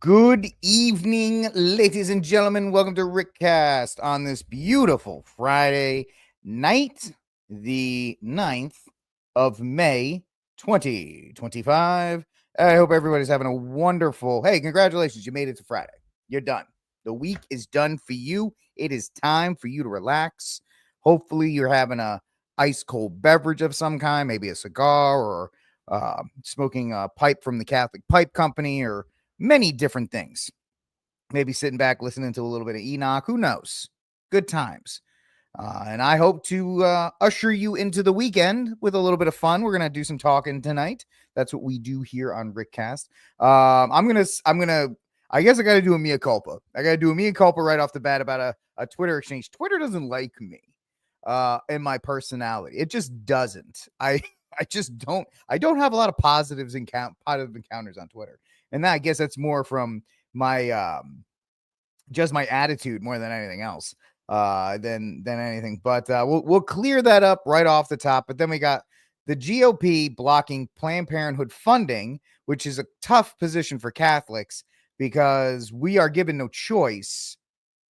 Good evening, ladies and gentlemen. Welcome to RickCast on this beautiful Friday night, the 9th of May, 2025. I hope everybody's having a wonderful. Hey, congratulations. You made it to Friday. You're done. The week is done for you. It is time for you to relax. Hopefully, you're having a ice cold beverage of some kind, maybe a cigar or smoking a pipe from the Catholic Pipe Company or many different things. Maybe sitting back, listening to a little bit of Enoch. Who knows? Good times. And I hope to usher you into the weekend with a little bit of fun. We're gonna do some talking tonight. That's what we do here on RickCast. I guess I got to do a mea culpa. I got to do a mea culpa right off the bat about a Twitter exchange. Twitter doesn't like me and my personality. It just doesn't. I just don't. I don't have a lot of positive encounters on Twitter. And I guess that's more from my just my attitude more than anything else than anything. But we'll clear that up right off the top. But then we got the GOP blocking Planned Parenthood funding, which is a tough position for Catholics because we are given no choice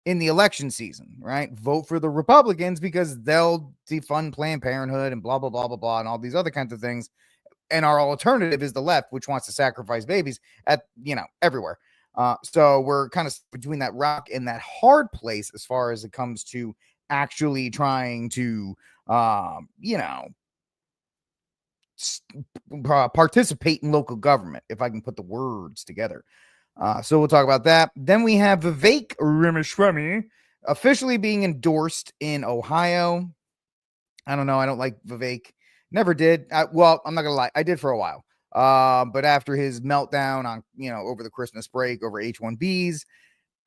in the election season, right? Vote for the Republicans because they'll defund Planned Parenthood and blah blah blah blah blah and all these other kinds of things. And our alternative is the left, which wants to sacrifice babies at everywhere. So we're kind of between that rock and that hard place as far as it comes to actually trying to participate in local government, if I can put the words together. So we'll talk about that. Then we have Vivek Ramaswamy officially being endorsed in Ohio. I don't know. I don't like Vivek. Never did. Well, I'm not gonna lie. I did for a while. But after his meltdown on over the Christmas break over H1Bs,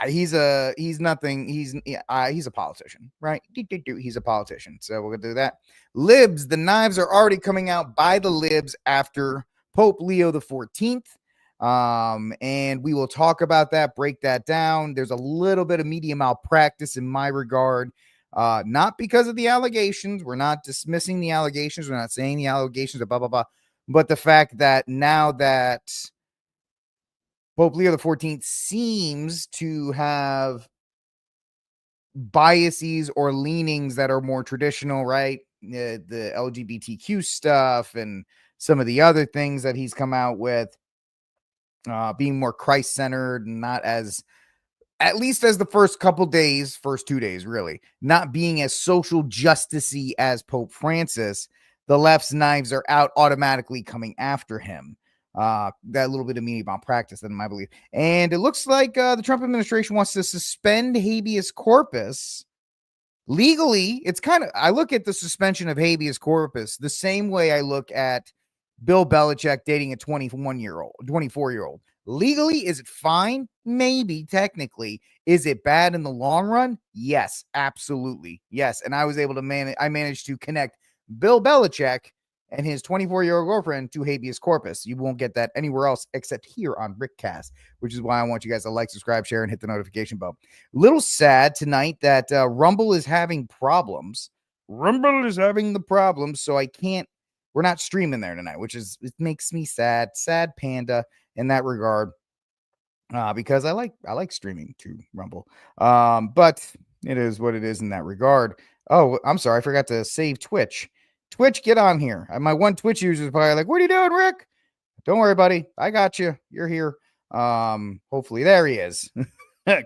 he's nothing. He's a politician, right? He's a politician. So we're gonna do that. Libs. The knives are already coming out by the Libs after Pope Leo the 14th. And we will talk about that, break that down. There's a little bit of media malpractice in my regard. Not because of the allegations. We're not dismissing the allegations. We're not saying the allegations are blah, blah, blah. But the fact that now that Pope Leo the 14th seems to have biases or leanings that are more traditional, right? The LGBTQ stuff and some of the other things that he's come out with, being more Christ-centered and not as, at least as the first 2 days, really, not being as social justice-y as Pope Francis, the left's knives are out automatically coming after him. That little bit of media malpractice, in my belief. And it looks like the Trump administration wants to suspend habeas corpus. Legally, it's kind of, I look at the suspension of habeas corpus the same way I look at Bill Belichick dating a 24-year-old. Legally, is it fine? Maybe, technically. Is it bad in the long run? Yes, absolutely. Yes. And I was able to I managed to connect Bill Belichick and his 24-year-old girlfriend to habeas corpus. You won't get that anywhere else except here on RickCast, which is why I want you guys to like, subscribe, share, and hit the notification bell. Little sad tonight that Rumble is having problems. Rumble is having the problems, so we're not streaming there tonight, which is, it makes me sad panda in that regard, because I like streaming to Rumble. But it is what it is in that regard. Oh, I'm sorry, I forgot to save Twitch. Twitch, get on here. My one Twitch user is probably like, "What are you doing, Rick?" Don't worry, buddy. I got you. You're here. Hopefully, there he is.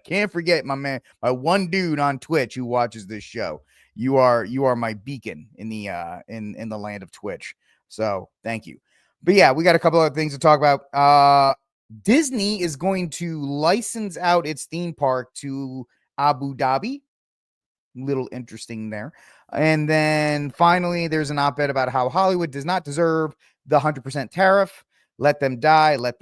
Can't forget my man, my one dude on Twitch who watches this show. You are my beacon in the in the land of Twitch. So thank you. But yeah, we got a couple other things to talk about. Disney is going to license out its theme park to Abu Dhabi. Little interesting there. And then finally, there's an op-ed about how Hollywood does not deserve the 100% tariff. Let them die, blah,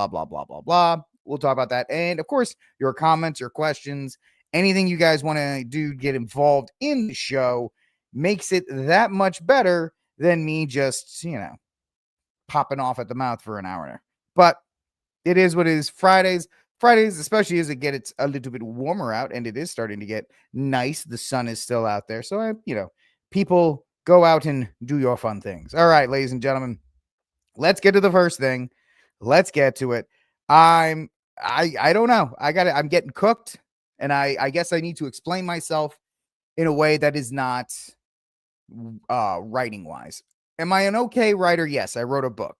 blah, blah, blah, blah. We'll talk about that. And of course, your comments, your questions, anything you guys want to do, get involved in the show, makes it that much better than me just, popping off at the mouth for an hour. But it is what it is. Fridays, especially as it gets a little bit warmer out, and it is starting to get nice. The sun is still out there. So, people go out and do your fun things. All right, ladies and gentlemen, let's get to the first thing. Let's get to it. I'm I don't know. I'm getting cooked, and I guess I need to explain myself in a way that is not writing wise. Am I an okay writer? Yes, I wrote a book.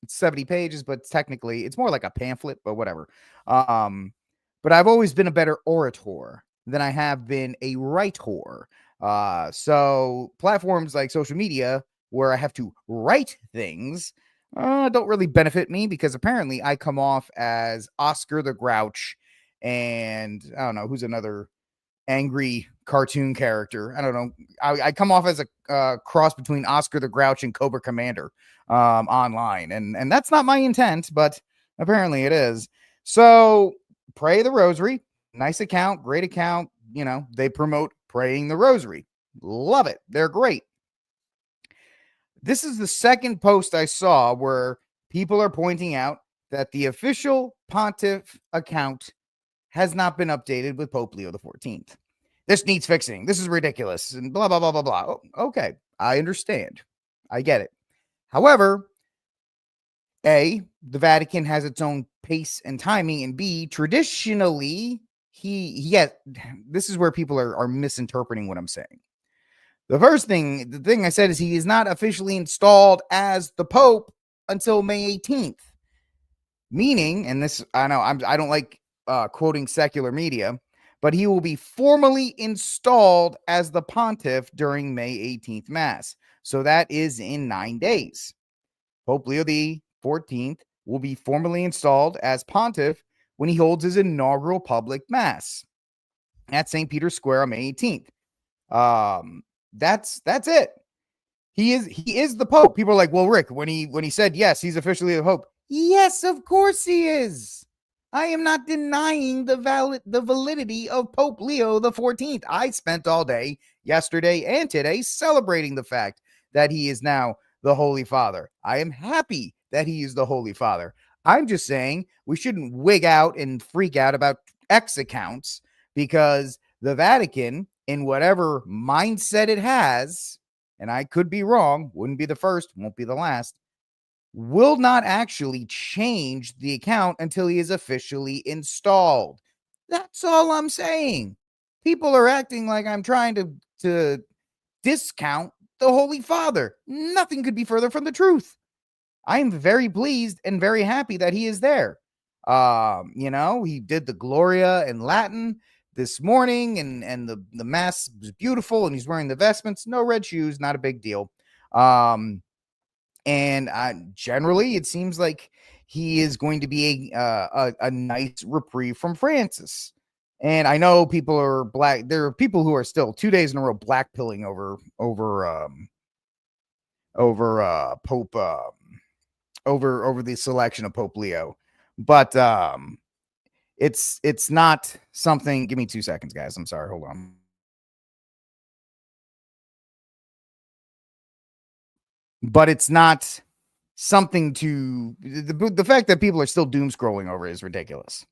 It's 70 pages, but technically it's more like a pamphlet, but whatever. But I've always been a better orator than I have been a writer. So platforms like social media where I have to write things don't really benefit me because apparently I come off as Oscar the Grouch, and I don't know who's another angry cartoon character. I don't know. I come off as a cross between Oscar the Grouch and Cobra Commander online, and that's not my intent, but apparently it is. So pray the rosary. Nice account, great account. You know, they promote praying the rosary. Love it. They're great. This is the second post I saw where people are pointing out that the official pontiff account has not been updated with Pope Leo XIV. This needs fixing. This is ridiculous, and blah, blah, blah, blah, blah. Oh, okay, I understand. I get it. However, A, the Vatican has its own pace and timing, and B, traditionally, this is where people are misinterpreting what I'm saying. The thing I said is he is not officially installed as the Pope until May 18th. Meaning, and this, I know I don't like quoting secular media, but he will be formally installed as the pontiff during May 18th Mass. So that is in 9 days. Pope Leo XIV will be formally installed as pontiff when he holds his inaugural public Mass at St. Peter's Square on May 18th. That's it. He is the Pope. People are like, well, Rick, when he said yes, he's officially the Pope. Yes, of course he is. I am not denying the validity of Pope Leo XIV. I spent all day yesterday and today celebrating the fact that he is now the Holy Father. I am happy that he is the Holy Father. I'm just saying we shouldn't wig out and freak out about X accounts because the Vatican, in whatever mindset it has, and I could be wrong, wouldn't be the first, won't be the last, will not actually change the account until he is officially installed. That's all I'm saying. People are acting like I'm trying to discount the Holy Father. Nothing could be further from the truth. I am very pleased and very happy that he is there. He did the Gloria in Latin this morning, and the Mass was beautiful, and he's wearing the vestments, no red shoes, not a big deal. And generally, it seems like he is going to be a nice reprieve from Francis. And I know people are black. There are people who are still 2 days in a row blackpilling over Pope over the selection of Pope Leo, but it's not something. Give me 2 seconds, guys. I'm sorry. Hold on. But it's not something to the fact that people are still doom scrolling over is ridiculous.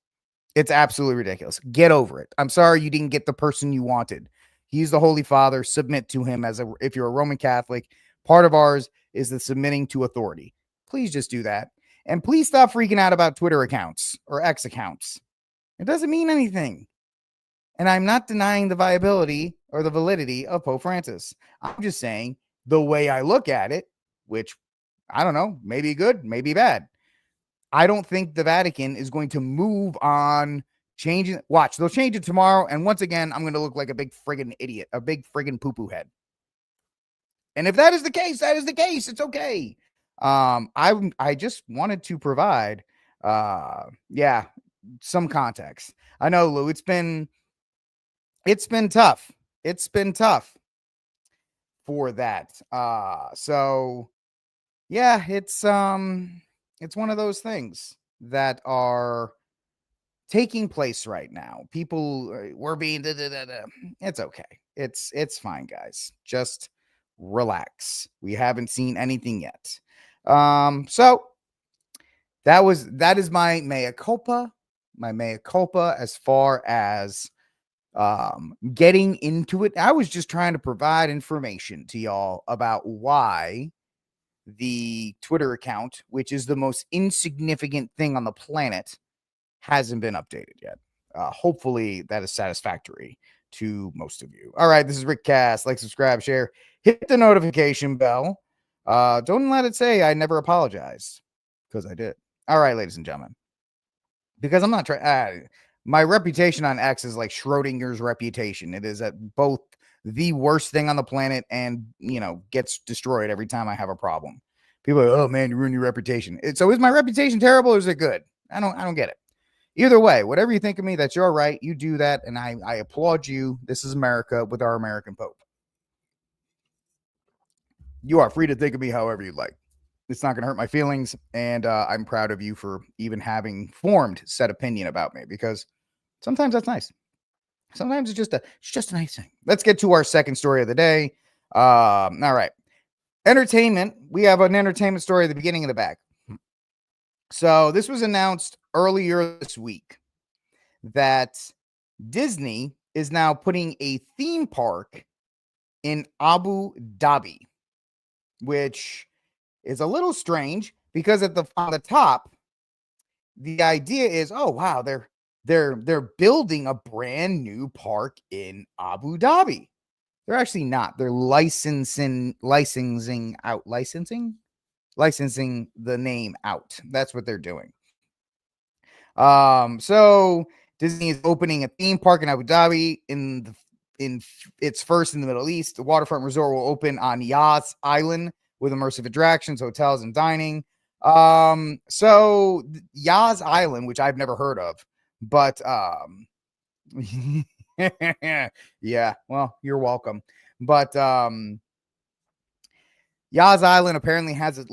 It's absolutely ridiculous. Get over it. I'm sorry you didn't get the person you wanted. He's the Holy Father. Submit to him if you're a Roman Catholic. Part of ours is the submitting to authority. Please just do that. And please stop freaking out about Twitter accounts or X accounts. It doesn't mean anything. And I'm not denying the viability or the validity of Pope Francis. I'm just saying the way I look at it, which I don't know, maybe good, maybe bad. I don't think the Vatican is going to move on changing. Watch, they'll change it tomorrow. And once again, I'm going to look like a big friggin' idiot, a big friggin' poo-poo head. And if that is the case, that is the case. It's okay. I just wanted to provide, some context. I know, Lou, it's been tough. It's been tough for that. So yeah, it's one of those things that are taking place right now. People were being It's okay. It's fine, guys. Just relax. We haven't seen anything yet. So that is my mea culpa. My mea culpa as far as getting into it. I was just trying to provide information to y'all about why the Twitter account, which is the most insignificant thing on the planet, hasn't been updated yet. Hopefully that is satisfactory to most of you. All right, this is RickCast. Like, subscribe, share, hit the notification bell. Don't let it say I never apologized, because I did. All right, ladies and gentlemen, because I'm not trying. My reputation on X is like Schrodinger's reputation. It is at both the worst thing on the planet and, gets destroyed every time I have a problem. People are like, oh man, you ruined your reputation. So is my reputation terrible or is it good? I don't get it. Either way, whatever you think of me, that's your right. You do that, and I applaud you. This is America with our American Pope. You are free to think of me however you'd like. It's not going to hurt my feelings, and I'm proud of you for even having formed said opinion about me, because sometimes that's nice. Sometimes it's just a nice thing. Let's get to our second story of the day. All right. Entertainment. We have an entertainment story at the beginning and the back. So this was announced earlier this week that Disney is now putting a theme park in Abu Dhabi, which is a little strange because on the top, the idea is, oh wow, they're building a brand new park in Abu Dhabi. They're actually not. They're licensing the name out. That's what they're doing. So Disney is opening a theme park in Abu Dhabi in its first in the Middle East. The waterfront resort will open on Yas Island with immersive attractions, hotels, and dining. So Yas Island, which I've never heard of, but yeah, well, you're welcome. But Yas Island apparently has it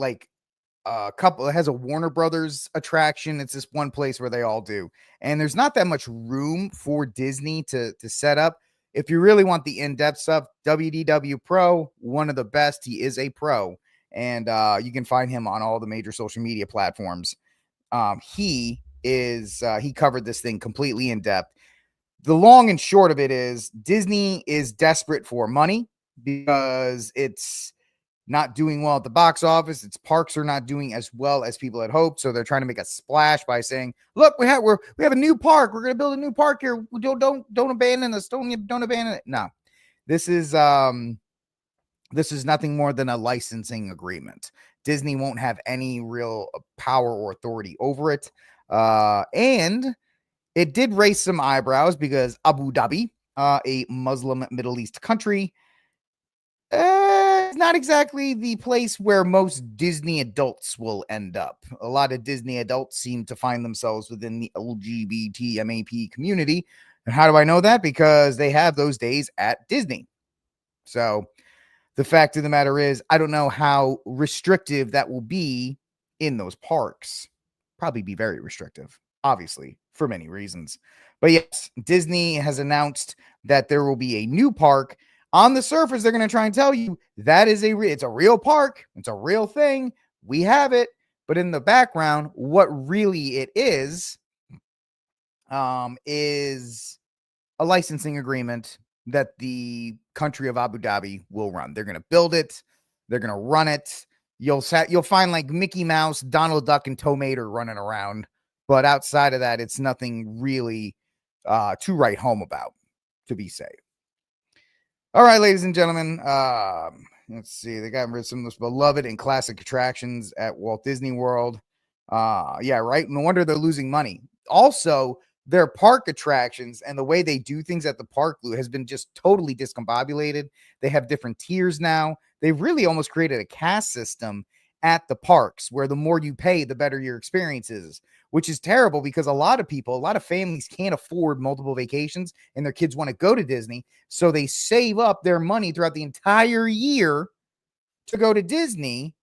has a Warner Brothers attraction. It's this one place where they all do, and there's not that much room for Disney to set up. If you really want the in-depth stuff, WDW Pro, one of the best. He is a pro, and you can find him on all the major social media platforms. He covered this thing completely in depth. The long and short of it is Disney is desperate for money because it's not doing well at the box office. Its parks are not doing as well as people had hoped. So they're trying to make a splash by saying, look, we have a new park. We're going to build a new park here. Don't abandon us. Don't abandon it. No, this is nothing more than a licensing agreement. Disney won't have any real power or authority over it. And it did raise some eyebrows because Abu Dhabi, a Muslim Middle East country, it's not exactly the place where most Disney adults will end up. A lot of Disney adults seem to find themselves within the LGBT MAP community. And how do I know that? Because they have those days at Disney. So the fact of the matter is, I don't know how restrictive that will be in those parks. Probably be very restrictive, obviously, for many reasons. But yes, Disney has announced that there will be a new park. On the surface, they're going to try and tell you that it's a real park. It's a real thing. We have it. But in the background, what really it is a licensing agreement that the country of Abu Dhabi will run. They're going to build it. They're going to run it. You'll find like Mickey Mouse, Donald Duck, and Tow Mater running around. But outside of that, it's nothing really to write home about, to be safe. All right, ladies and gentlemen, let's see. They got rid of some of the most beloved and classic attractions at Walt Disney World. Yeah, right. No wonder they're losing money. Also, their park attractions and the way they do things at the park, Lou, has been just totally discombobulated. They have different tiers now. They've really almost created a caste system at the parks where the more you pay, the better your experience is, which is terrible because a lot of families can't afford multiple vacations and their kids want to go to Disney. So they save up their money throughout the entire year to go to Disney.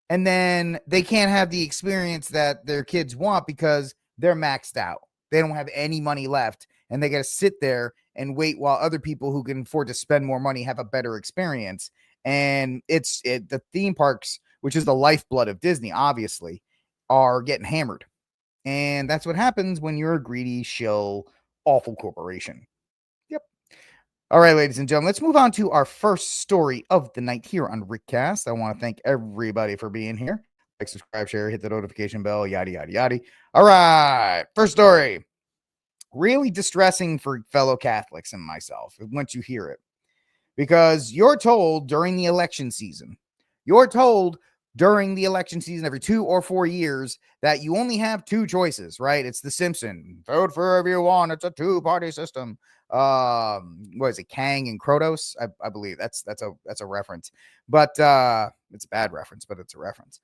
And then they can't have the experience that their kids want because they're maxed out. They don't have any money left and they got to sit there and wait while other people who can afford to spend more money have a better experience. And the theme parks, which is the lifeblood of Disney, obviously, are getting hammered. And that's what happens when you're a greedy, shill, awful corporation. Yep. All right, ladies and gentlemen, let's move on to our first story of the night here on RickCast. I want to thank everybody for being here. subscribe, share, hit the notification bell, yada, yada, yada. All right. First story. Really distressing for fellow Catholics and myself once you hear it. Because you're told during the election season every 2 or 4 years that you only have two choices, right? It's the Simpson. Vote for whoever you want. It's a two-party system. What is it? Kang and Krotos? I believe that's a reference. But it's a bad reference, but it's a reference.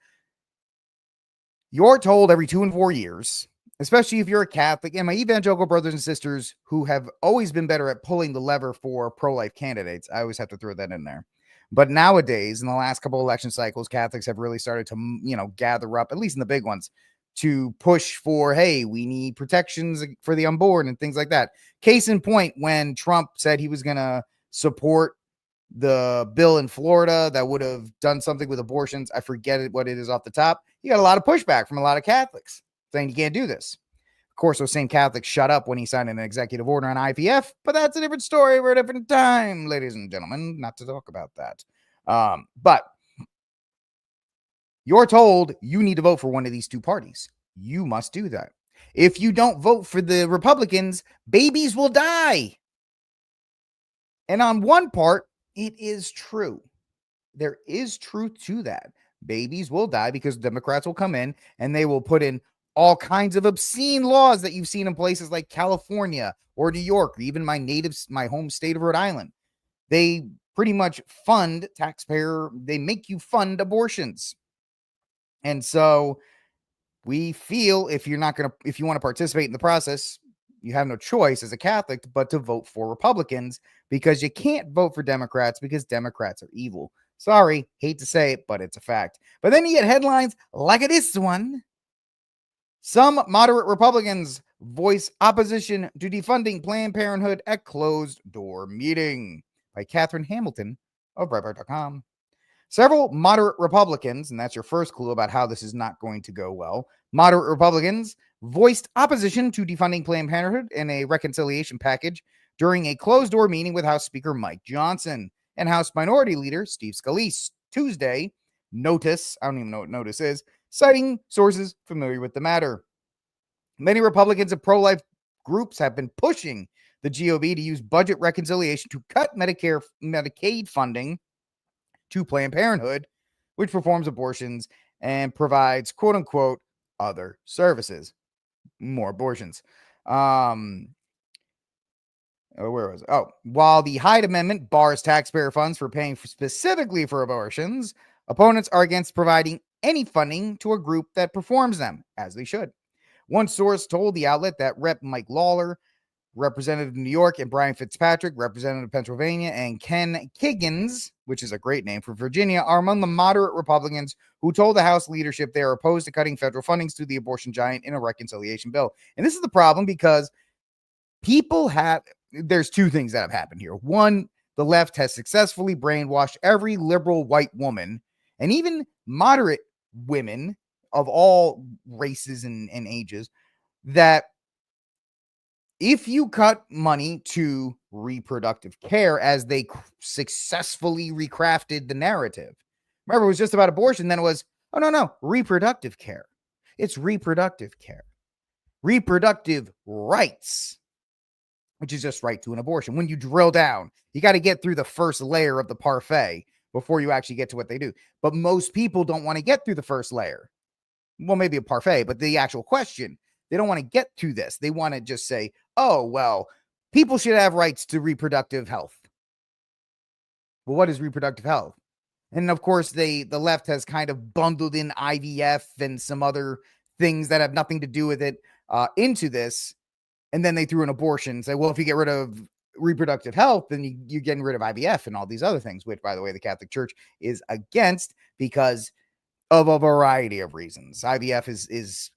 You're told every 2 and 4 years, especially if you're a Catholic, and my evangelical brothers and sisters who have always been better at pulling the lever for pro-life candidates. I always have to throw that in there. But nowadays, in the last couple election cycles, Catholics have really started to, gather up, at least in the big ones, to push for, hey, we need protections for the unborn and things like that. Case in point, when Trump said he was going to support the bill in Florida that would have done something with abortions, I forget what it is off the top. You got a lot of pushback from a lot of Catholics saying you can't do this. Of course, those same Catholics shut up when he signed an executive order on IVF, but that's a different story for a different time, ladies and gentlemen, not to talk about that. But you're told you need to vote for one of these two parties. You must do that. If you don't vote for the Republicans, babies will die. And on one part, it is true. There is truth to that. Babies will die because Democrats will come in and they will put in all kinds of obscene laws that you've seen in places like California or New York, or even my home state of Rhode Island. They pretty much they make you fund abortions. And so we feel if you want to participate in the process, you have no choice as a Catholic but to vote for Republicans, because you can't vote for Democrats because Democrats are evil. Sorry, hate to say it, but it's a fact. But then you get headlines like this one. Some moderate Republicans voice opposition to defunding Planned Parenthood at closed-door meeting, by Catherine Hamilton of Breitbart.com. Several moderate Republicans, and that's your first clue about how this is not going to go well, moderate Republicans voiced opposition to defunding Planned Parenthood in a reconciliation package during a closed-door meeting with House Speaker Mike Johnson and House Minority Leader Steve Scalise Tuesday. Notice, I don't even know what notice is, citing sources familiar with the matter. Many Republicans and pro-life groups have been pushing the GOP to use budget reconciliation to cut Medicaid funding to Planned Parenthood, which performs abortions and provides quote-unquote other services. More abortions. Where was it? Oh, while the Hyde Amendment bars taxpayer funds for paying specifically for abortions, opponents are against providing any funding to a group that performs them, as they should. One source told the outlet that Rep. Mike Lawler, Representative of New York, and Brian Fitzpatrick, Representative of Pennsylvania, and Ken Kiggins, which is a great name for Virginia, are among the moderate Republicans who told the House leadership they are opposed to cutting federal fundings to the abortion giant in a reconciliation bill. And this is the problem, because there's two things that have happened here. One, the left has successfully brainwashed every liberal white woman and even moderate women of all races and ages that if you cut money to reproductive care, as they successfully recrafted the narrative, remember, it was just about abortion. Then it was, oh, no, reproductive care. It's reproductive care. Reproductive rights, which is just right to an abortion. When you drill down, you got to get through the first layer of the parfait before you actually get to what they do. But most people don't want to get through the first layer. Well, maybe a parfait, but the actual question, they don't want to get to this. They want to just say, oh, well, people should have rights to reproductive health. Well, what is reproductive health? And of course, the left has kind of bundled in IVF and some other things that have nothing to do with it into this. And then they threw an abortion and say, well, if you get rid of reproductive health, then you're getting rid of IVF and all these other things, which, by the way, the Catholic Church is against because of a variety of reasons. IVF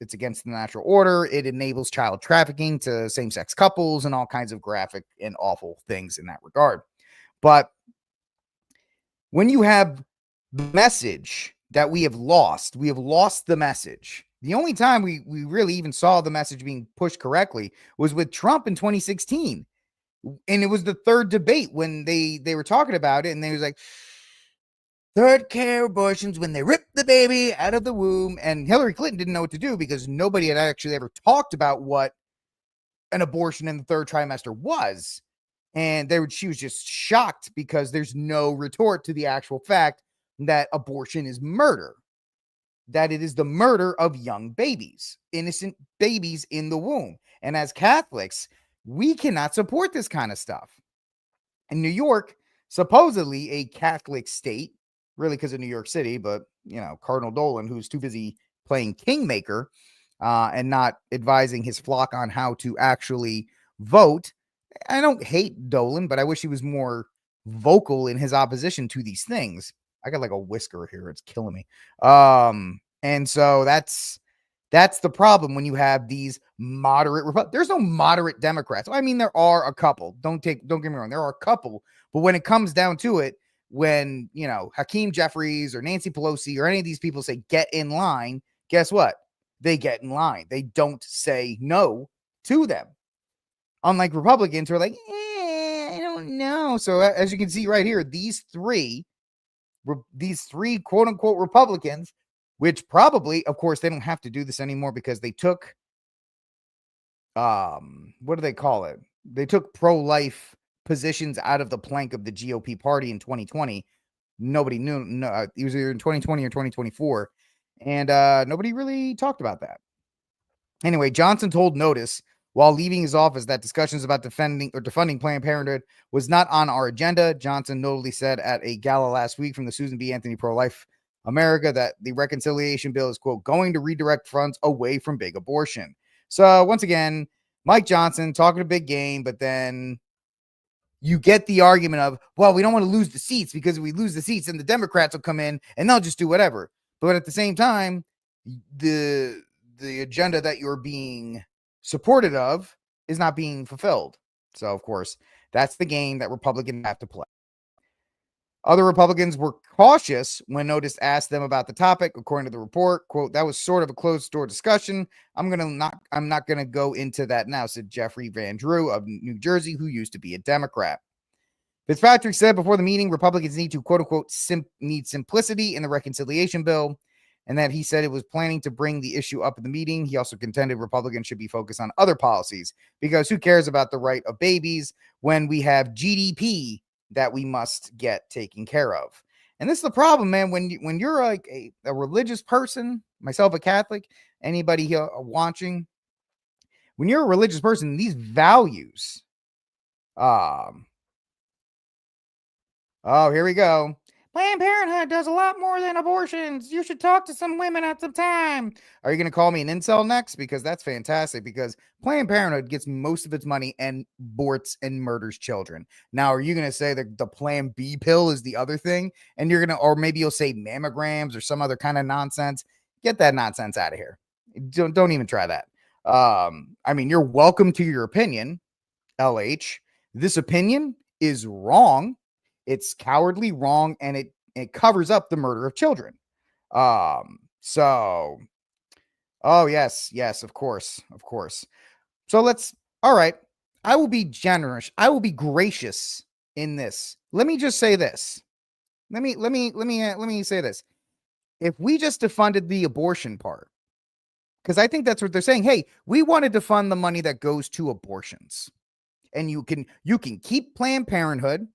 it's against the natural order. It enables child trafficking to same-sex couples and all kinds of graphic and awful things in that regard. But when you have the message that we have lost the message. The only time we really even saw the message being pushed correctly was with Trump in 2016. And it was the third debate when they were talking about it, and they was like, third care abortions when they rip the baby out of the womb. And Hillary Clinton didn't know what to do because nobody had actually ever talked about what an abortion in the third trimester was. And she was just shocked because there's no retort to the actual fact that abortion is murder, that it is the murder of young babies, innocent babies in the womb. And as Catholics, we cannot support this kind of stuff. In New York, supposedly a Catholic state, really because of New York City, but, Cardinal Dolan, who's too busy playing kingmaker and not advising his flock on how to actually vote. I don't hate Dolan, but I wish he was more vocal in his opposition to these things. I got like a whisker here. It's killing me. And so that's the problem when you have these moderate there's no moderate Democrats. I mean, there are a couple. Don't get me wrong. There are a couple, but when it comes down to it, when, Hakeem Jeffries or Nancy Pelosi or any of these people say get in line, guess what? They get in line. They don't say no to them. Unlike Republicans who are like, I don't know. So as you can see right here, these three quote unquote Republicans, which probably, of course, they don't have to do this anymore because they took, what do they call it? They took pro-life positions out of the plank of the GOP party in 2020. Nobody knew. No, it was either in 2020 or 2024. And nobody really talked about that. Anyway, Johnson told Notice while leaving his office that discussions about defunding Planned Parenthood was not on our agenda. Johnson notably said at a gala last week from the Susan B. Anthony Pro-Life America that the reconciliation bill is, quote, going to redirect funds away from big abortion. So once again, Mike Johnson talking a big game, but then you get the argument of, well, we don't want to lose the seats because if we lose the seats, then the Democrats will come in and they'll just do whatever. But at the same time, the agenda that you're being supported of is not being fulfilled. So, of course, that's the game that Republicans have to play. Other Republicans were cautious when Notice asked them about the topic. According to the report, quote, that was sort of a closed door discussion. I'm not gonna go into that now, said Jeffrey Van Drew of New Jersey, who used to be a Democrat. Fitzpatrick said before the meeting, Republicans need to, quote unquote, need simplicity in the reconciliation bill, and that he said it was planning to bring the issue up at the meeting. He also contended Republicans should be focused on other policies because who cares about the right of babies when we have GDP that we must get taken care of. And this is the problem, man. When you're like a religious person, myself a Catholic, anybody here watching, when you're a religious person, these values, oh, here we go. Planned Parenthood does a lot more than abortions. You should talk to some women at some time. Are you going to call me an incel next? Because that's fantastic, because Planned Parenthood gets most of its money and aborts and murders children. Now, are you going to say that the Plan B pill is the other thing? And you're going to, or maybe you'll say mammograms or some other kind of nonsense. Get that nonsense out of here. Don't even try that. I mean, you're welcome to your opinion, LH. This opinion is wrong. It's cowardly, wrong, and it covers up the murder of children. So, oh, yes, of course. So all right, I will be generous. I will be gracious in this. Let me just say this. Let me say this. If we just defunded the abortion part, because I think that's what they're saying. Hey, we want to defund the money that goes to abortions, and you can keep Planned Parenthood,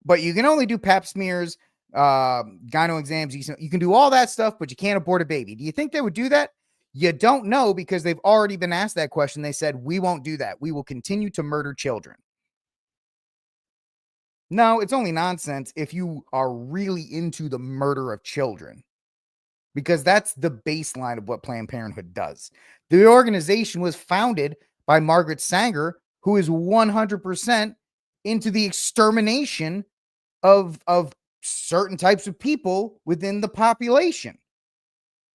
but you can only do pap smears, gyno exams. You can do all that stuff, but you can't abort a baby. Do you think they would do that? You don't know, because they've already been asked that question. They said, we won't do that. We will continue to murder children. No, it's only nonsense if you are really into the murder of children, because that's the baseline of what Planned Parenthood does. The organization was founded by Margaret Sanger, who is 100% into the extermination of certain types of people within the population.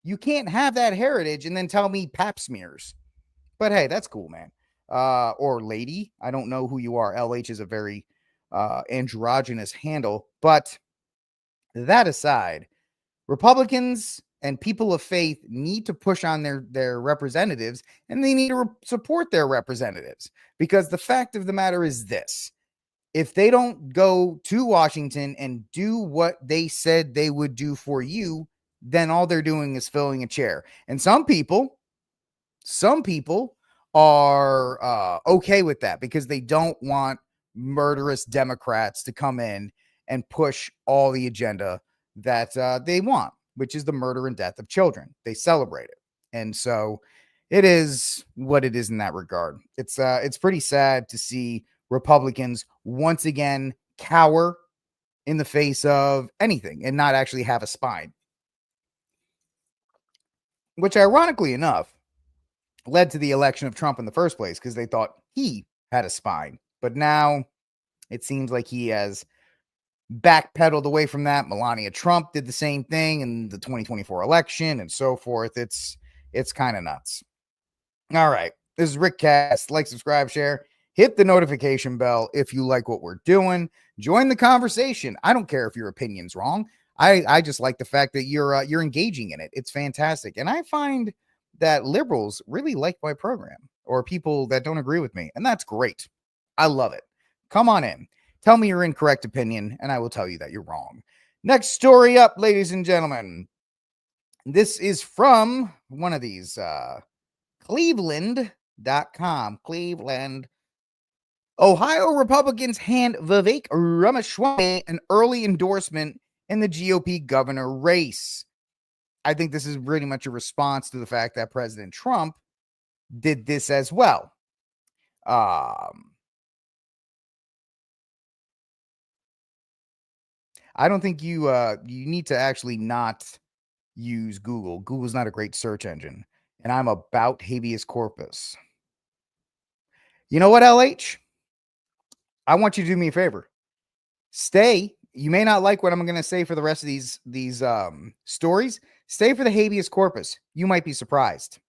You can't have that heritage and then tell me pap smears. But hey, that's cool, man. Or lady. I don't know who you are. LH is a very androgynous handle. But that aside, Republicans and people of faith need to push on their representatives, and they need to support their representatives, because the fact of the matter is this: if they don't go to Washington and do what they said they would do for you, then all they're doing is filling a chair. And some people are okay with that because they don't want murderous Democrats to come in and push all the agenda that they want, which is the murder and death of children. They celebrate it. And so it is what it is in that regard. It's pretty sad to see Republicans once again cower in the face of anything and not actually have a spine, which ironically enough led to the election of Trump in the first place because they thought he had a spine. But now it seems like he has backpedaled away from that. Melania Trump did the same thing in the 2024 election and so forth. It's kind of nuts. All right. This is RickCast. Like, subscribe, share. Hit the notification bell if you like what we're doing. Join the conversation. I don't care if your opinion's wrong. I just like the fact that you're engaging in it. It's fantastic. And I find that liberals really like my program, or people that don't agree with me. And that's great. I love it. Come on in. Tell me your incorrect opinion, and I will tell you that you're wrong. Next story up, ladies and gentlemen. This is from one of these Cleveland.com. Cleveland. Ohio Republicans hand Vivek Ramaswamy an early endorsement in the GOP governor race. I think this is pretty much a response to the fact that President Trump did this as well. I don't think you need to actually not use Google. Google's not a great search engine. And I'm about habeas corpus. You know what, LH? I want you to do me a favor. Stay. You may not like what I'm going to say for the rest of these stories. Stay for the habeas corpus. You might be surprised.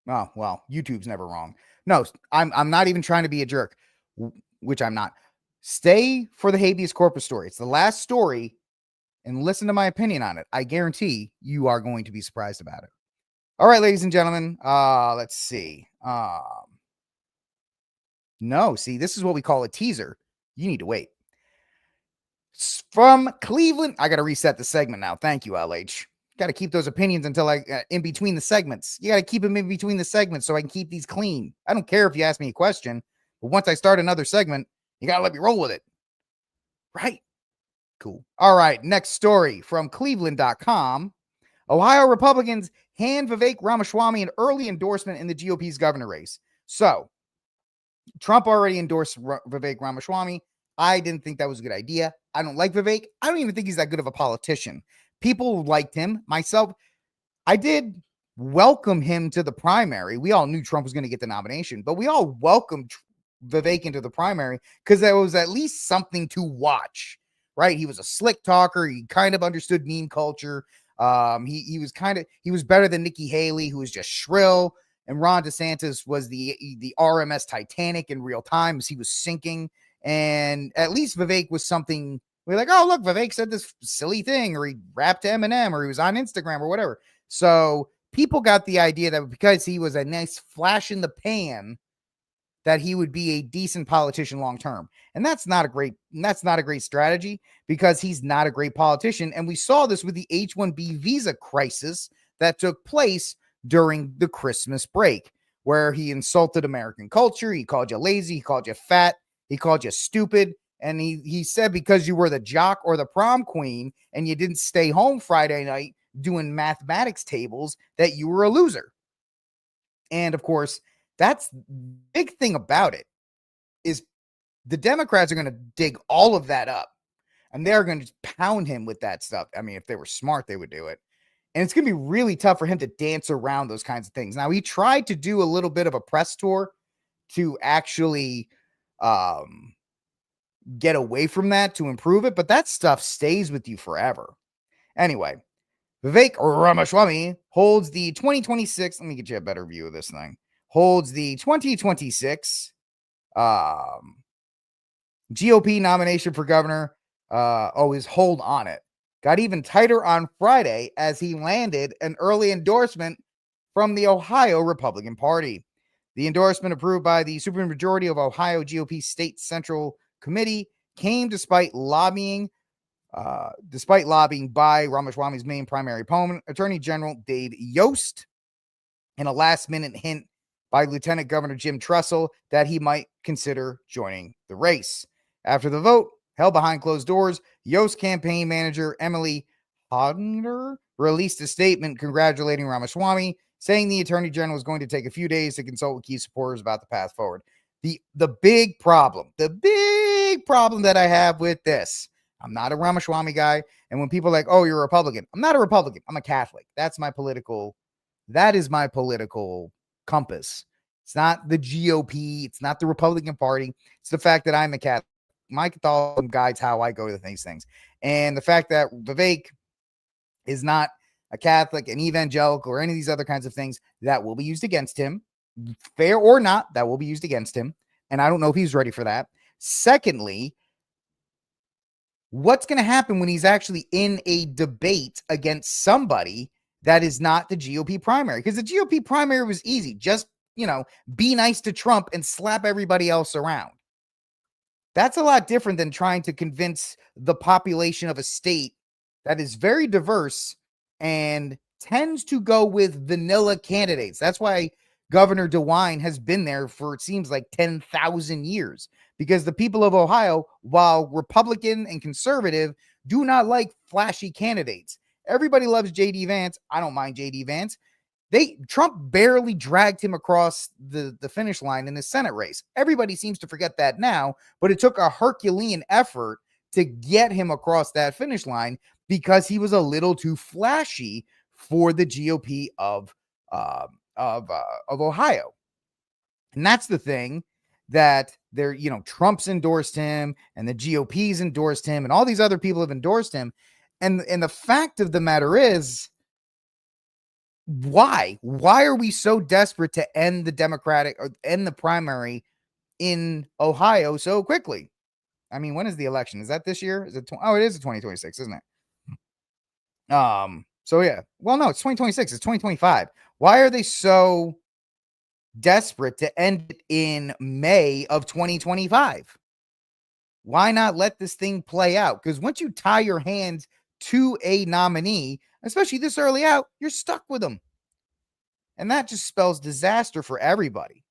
Oh, well, YouTube's never wrong. No, I'm not even trying to be a jerk, which I'm not. Stay for the habeas corpus story. It's the last story, and listen to my opinion on it. I guarantee you are going to be surprised about it. All right, ladies and gentlemen, let's see. No, see, this is what we call a teaser. You need to wait. From Cleveland, I got to reset the segment now. Thank you, LH. Got to keep those opinions until in between the segments. You got to keep them in between the segments so I can keep these clean. I don't care if you ask me a question, but once I start another segment, you got to let me roll with it. Right? Cool. All right. Next story from Cleveland.com. Ohio Republicans hand Vivek Ramaswamy an early endorsement in the GOP's governor race. So, Trump already endorsed Vivek Ramaswamy. I didn't think that was a good idea. I don't like Vivek. I don't even think he's that good of a politician. People liked him. Myself, I did welcome him to the primary. We all knew Trump was going to get the nomination, but we all welcomed Vivek into the primary because there was at least something to watch, right? He was a slick talker. He kind of understood meme culture. He was better than Nikki Haley, who was just shrill. And Ron DeSantis was the RMS Titanic in real time as he was sinking. And at least Vivek was something we're like, oh, look, Vivek said this silly thing, or he rapped to Eminem, or he was on Instagram or whatever. So people got the idea that because he was a nice flash in the pan, that he would be a decent politician long term. And that's not a great strategy because he's not a great politician. And we saw this with the H-1B visa crisis that took place during the Christmas break, where he insulted American culture. He called you lazy. He called you fat. He called you stupid. And he said because you were the jock or the prom queen and you didn't stay home Friday night doing mathematics tables, that you were a loser. And of course, that's the big thing about it is the Democrats are going to dig all of that up and they're going to pound him with that stuff. I mean, if they were smart, they would do it. And it's going to be really tough for him to dance around those kinds of things. Now, he tried to do a little bit of a press tour to actually get away from that to improve it, but that stuff stays with you forever. Anyway, Vivek Ramaswamy holds the 2026, let me get you a better view of this thing, holds the 2026 GOP nomination for governor. His hold on it got even tighter on Friday as he landed an early endorsement from the Ohio Republican Party. The endorsement approved by the supermajority of Ohio GOP State Central Committee came despite lobbying by Ramaswamy's main primary opponent, Attorney General Dave Yost, and a last-minute hint by Lieutenant Governor Jim Tressel that he might consider joining the race. After the vote, held behind closed doors, Yost campaign manager Emily Hodner released a statement congratulating Ramaswamy, saying the Attorney General was going to take a few days to consult with key supporters about the path forward. The big problem that I have with this, I'm not a Ramaswamy guy, and when people are like, oh, you're a Republican, I'm not a Republican, I'm a Catholic. That is my political compass. It's not the GOP, it's not the Republican Party, it's the fact that I'm a Catholic. My Catholicism guides how I go to these things. And the fact that Vivek is not a Catholic, an evangelical, or any of these other kinds of things, that will be used against him. Fair or not, that will be used against him. And I don't know if he's ready for that. Secondly, what's going to happen when he's actually in a debate against somebody that is not the GOP primary? Because the GOP primary was easy. Just, be nice to Trump and slap everybody else around. That's a lot different than trying to convince the population of a state that is very diverse and tends to go with vanilla candidates. That's why Governor DeWine has been there for, it seems like, 10,000 years, because the people of Ohio, while Republican and conservative, do not like flashy candidates. Everybody loves J.D. Vance. I don't mind J.D. Vance. Trump barely dragged him across the finish line in the Senate race. Everybody seems to forget that now, but it took a Herculean effort to get him across that finish line because he was a little too flashy for the GOP of Ohio. And that's the thing that Trump's endorsed him and the GOP's endorsed him and all these other people have endorsed him. And the fact of the matter is, why are we so desperate to end the Democratic or end the primary in Ohio so quickly? I mean, when is the election? Is that this year? Is it? It is 2026, isn't it? So yeah. Well, no, it's 2026. It's 2025. Why are they so desperate to end it in May of 2025? Why not let this thing play out? Because once you tie your hands to a nominee, especially this early out, you're stuck with them. And that just spells disaster for everybody.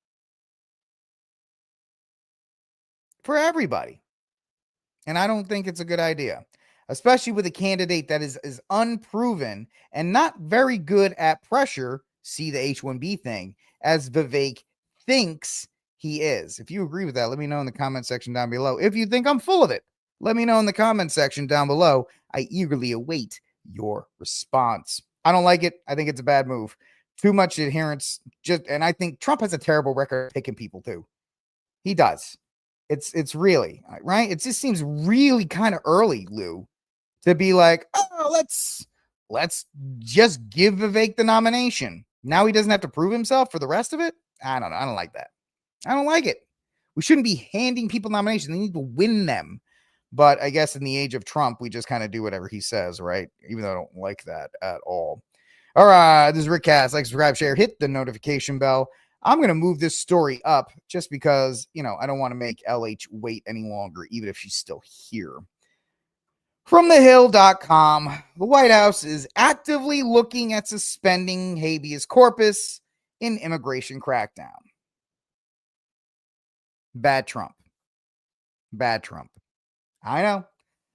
And I don't think it's a good idea, especially with a candidate that is unproven and not very good at pressure, see the H-1B thing, as Vivek thinks he is. If you agree with that, let me know in the comment section down below. If you think I'm full of it, let me know in the comment section down below. I eagerly await your response. I don't like it. I think it's a bad move. Too much adherence. And I think Trump has a terrible record picking people too. He does. It's really right. It just seems really kind of early, Lou, to be like, oh, let's just give Vivek the nomination. Now he doesn't have to prove himself for the rest of it. I don't know. I don't like that. I don't like it. We shouldn't be handing people nominations. They need to win them. But I guess in the age of Trump, we just kind of do whatever he says, right? Even though I don't like that at all. All right, this is RickCast. Like, subscribe, share, hit the notification bell. I'm going to move this story up just because, I don't want to make LH wait any longer, even if she's still here. From thehill.com, the White House is actively looking at suspending habeas corpus in immigration crackdown. Bad Trump. I know.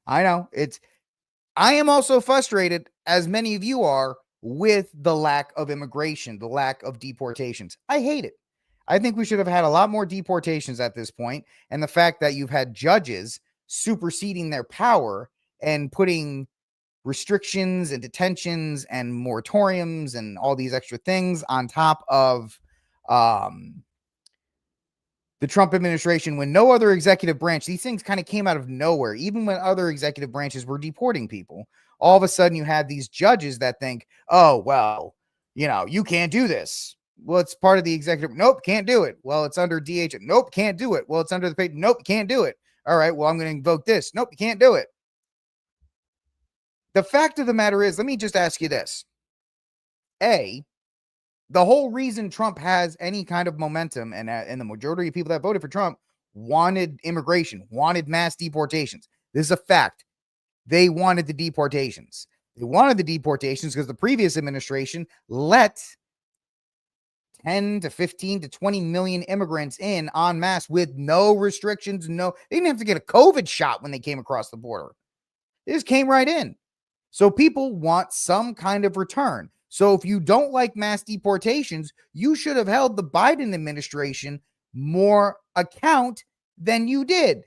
I am also frustrated, as many of you are, with the lack of immigration, the lack of deportations. I hate it. I think we should have had a lot more deportations at this point, and the fact that you've had judges superseding their power and putting restrictions and detentions and moratoriums and all these extra things on top of the Trump administration, when no other executive branch, these things kind of came out of nowhere. Even when other executive branches were deporting people, all of a sudden you had these judges that think, oh, well, you can't do this. Well, it's part of the executive. Nope, can't do it. Well, it's under DH. Nope, can't do it. Well, it's under the pay. Nope, can't do it. All right, well, I'm going to invoke this. Nope, you can't do it. The fact of the matter is, let me just ask you this. A, The whole reason Trump has any kind of momentum, and the majority of people that voted for Trump wanted immigration, wanted mass deportations. This is a fact. They wanted the deportations. They wanted the deportations because the previous administration let 10 to 15 to 20 million immigrants in en masse with no restrictions. They didn't have to get a COVID shot when they came across the border. They just came right in. So people want some kind of return. So if you don't like mass deportations, you should have held the Biden administration more account than you did.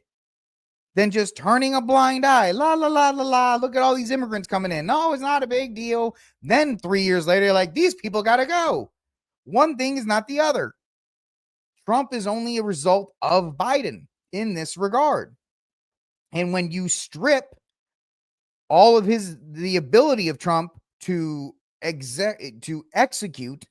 Than just turning a blind eye. La, la, la, la, la. Look at all these immigrants coming in. No, it's not a big deal. Then 3 years later, you're like, these people got to go. One thing is not the other. Trump is only a result of Biden in this regard. And when you strip all of the ability of Trump to execute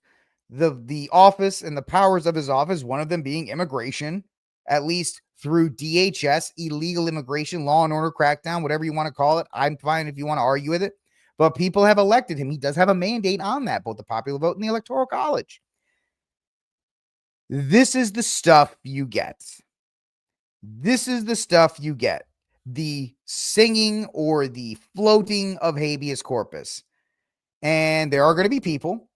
the office and the powers of his office, one of them being immigration, at least through DHS, illegal immigration, law and order crackdown, whatever you want to call it. I'm fine if you want to argue with it, but people have elected him. He does have a mandate on that, both the popular vote and the electoral college. This is the stuff you get. This is the stuff you get. The singing or the floating of habeas corpus. And there are going to be people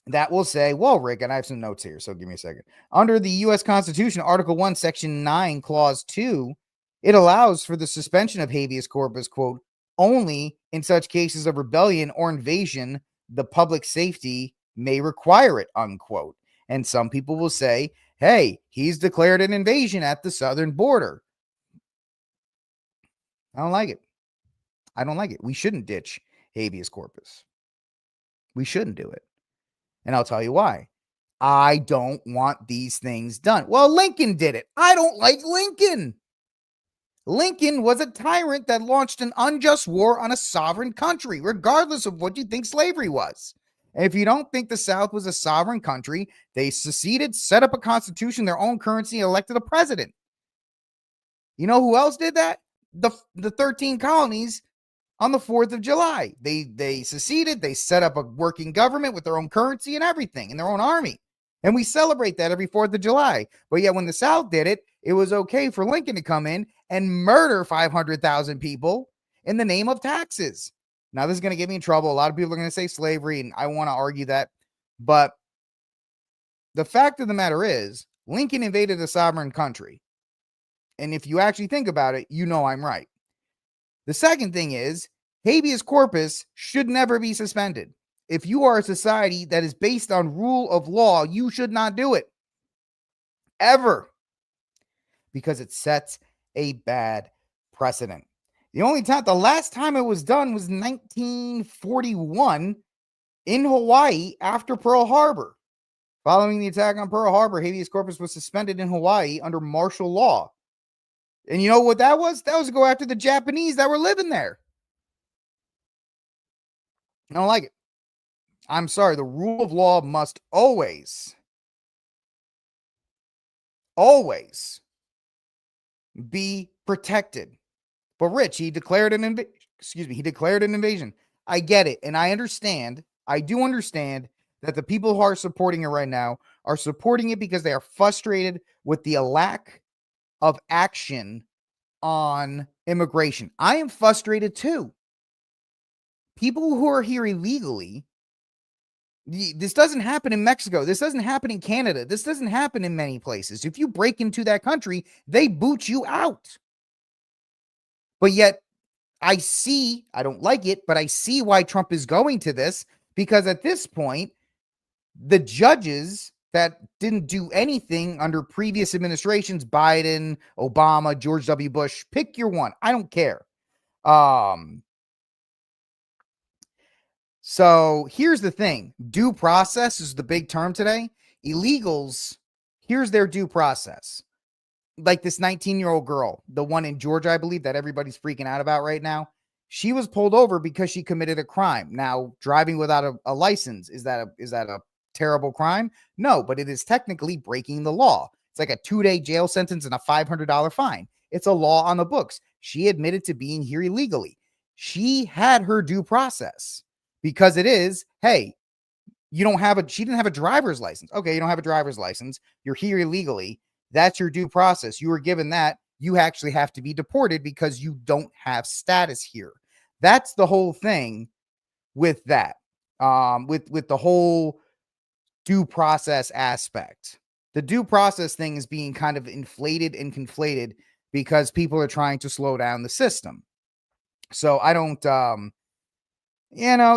that will say, well, Rick, and I have some notes here, so give me a second. Under the U.S. Constitution, Article 1, Section 9, Clause 2, it allows for the suspension of habeas corpus, quote, only in such cases of rebellion or invasion, the public safety may require it, unquote. And some people will say, hey, he's declared an invasion at the southern border. I don't like it. I don't like it. We shouldn't ditch habeas corpus. We shouldn't do it. And I'll tell you why. I don't want these things done. Well, Lincoln did it. I don't like Lincoln. Lincoln was a tyrant that launched an unjust war on a sovereign country, regardless of what you think slavery was. And if you don't think the South was a sovereign country, they seceded, set up a constitution, their own currency, elected a president. You know who else did that? The 13 colonies on the 4th of July. They seceded, they set up a working government with their own currency and everything, and their own army. And we celebrate that every 4th of July. But yet when the South did it, it was okay for Lincoln to come in and murder 500,000 people in the name of taxes. Now, this is going to get me in trouble. A lot of people are going to say slavery, and I want to argue that. But the fact of the matter is, Lincoln invaded a sovereign country. And if you actually think about it, you know I'm right. The second thing is, habeas corpus should never be suspended. If you are a society that is based on rule of law, you should not do it. Ever. Because it sets a bad precedent. The last time it was done was 1941 in Hawaii after Pearl Harbor. Following the attack on Pearl Harbor, habeas corpus was suspended in Hawaii under martial law. And you know what that was? That was to go after the Japanese that were living there. I don't like it. I'm sorry. The rule of law must always be protected. But Rich, he declared an invasion. I get it. And I understand. I do understand that the people who are supporting it right now are supporting it because they are frustrated with the lack of action on immigration. I am frustrated too. People who are here illegally, this doesn't happen in Mexico. This doesn't happen in Canada. This doesn't happen in many places. If you break into that country, they boot you out. But yet, I don't like it, but I see why Trump is going to this, because at this point, the judges that didn't do anything under previous administrations, Biden, Obama, George W. Bush, pick your one. I don't care. So here's the thing. Due process is the big term today. Illegals, here's their due process. Like this 19-year-old girl, the one in Georgia, I believe, that everybody's freaking out about right now. She was pulled over because she committed a crime. Now, driving without a license, is that a terrible crime? No, but it is technically breaking the law. It's like a 2-day jail sentence and a $500 fine. It's a law on the books. She admitted to being here illegally. She had her due process because it is, hey, she didn't have a driver's license. Okay, you don't have a driver's license. You're here illegally. That's your due process. You were given that. You actually have to be deported because you don't have status here. That's the whole thing with that. With the whole due process aspect. The due process thing is being kind of inflated and conflated because people are trying to slow down the system. So I don't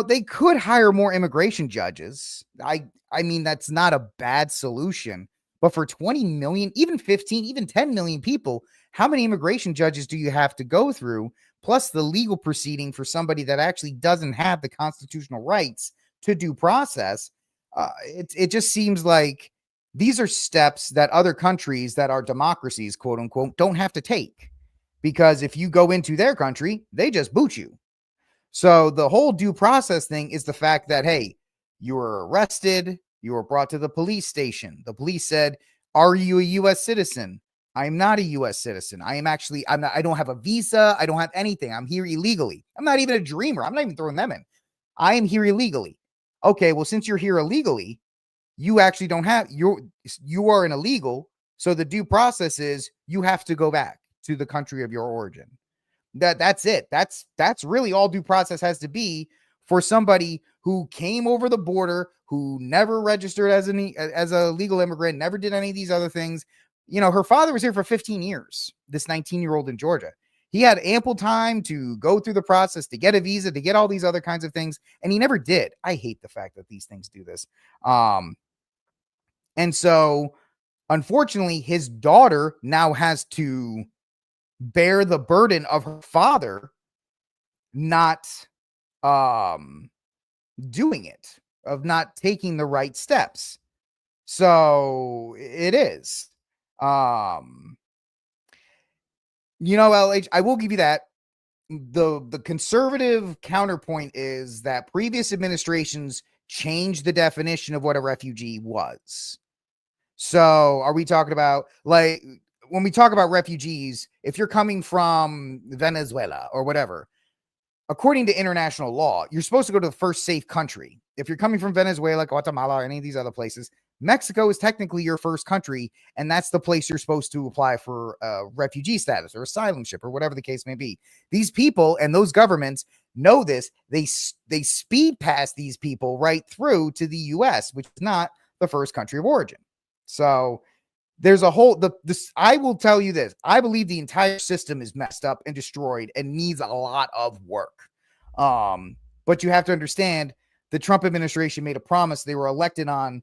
they could hire more immigration judges. I mean, that's not a bad solution. But for 20 million, even 15, even 10 million people, how many immigration judges do you have to go through? Plus the legal proceeding for somebody that actually doesn't have the constitutional rights to due process. It just seems like these are steps that other countries that are democracies, quote unquote, don't have to take. Because if you go into their country, they just boot you. So the whole due process thing is the fact that, hey, you were arrested, you were brought to the police station. The police said, "Are you a U.S. citizen?" I'm not a U.S. citizen. I don't have a visa. I don't have anything. I'm here illegally. I'm not even a dreamer. I'm not even throwing them in. I am here illegally. Okay, well, since you're here illegally, you actually don't have, you are an illegal. So the due process is you have to go back to the country of your origin. That's it. That's really all due process has to be for somebody who came over the border, who never registered as a legal immigrant, never did any of these other things. Her father was here for 15 years, this 19-year-old in Georgia. He had ample time to go through the process, to get a visa, to get all these other kinds of things, and he never did. I hate the fact that these things do this. And so, unfortunately, his daughter now has to bear the burden of her father not doing it, of not taking the right steps. So it is. LH, I will give you that. The conservative counterpoint is that previous administrations changed the definition of what a refugee was. So are we talking about, like, when we talk about refugees, if you're coming from Venezuela or whatever, according to international law, you're supposed to go to the first safe country. If you're coming from Venezuela, Guatemala, or any of these other places, Mexico is technically your first country, and that's the place you're supposed to apply for refugee status or asylum ship or whatever the case may be. These people and those governments know this. They speed past these people right through to the U.S., which is not the first country of origin. So there's a whole, I will tell you this. I believe the entire system is messed up and destroyed and needs a lot of work. But you have to understand the Trump administration made a promise. They were elected on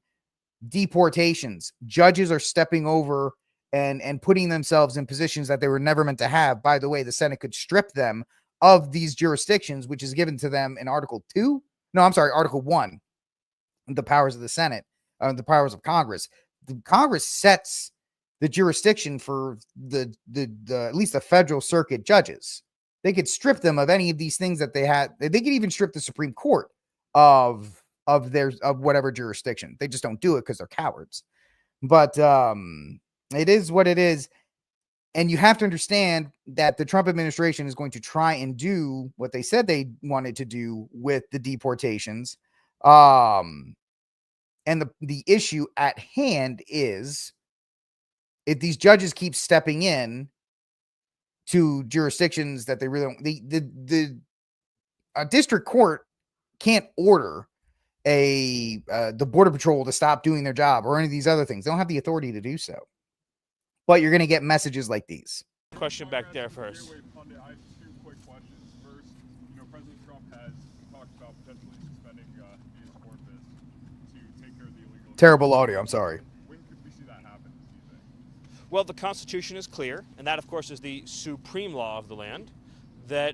deportations. Judges are stepping over and putting themselves in positions that they were never meant to have. By the way, the Senate could strip them of these jurisdictions, which is given to them in Article 1, the powers of the Senate, the powers of Congress. Congress sets the jurisdiction for the at least the federal circuit judges. They could strip them of any of these things that they had. They could even strip the Supreme Court of whatever jurisdiction. They just don't do it because they're cowards. But it is what it is. And you have to understand that the Trump administration is going to try and do what they said they wanted to do with the deportations. And the issue at hand is, if these judges keep stepping in to jurisdictions that they really don't, the district court can't order the Border Patrol to stop doing their job or any of these other things. They don't have the authority to do so. But you're going to get messages like these. Question back there first. I have two quick questions. First, President Trump has talked about potentially suspending Habeas Corpus to take care of the illegal. Terrible audio. I'm sorry. When could we see that happen, do you think? Well, the Constitution is clear, and that, of course, is the supreme law of the land, that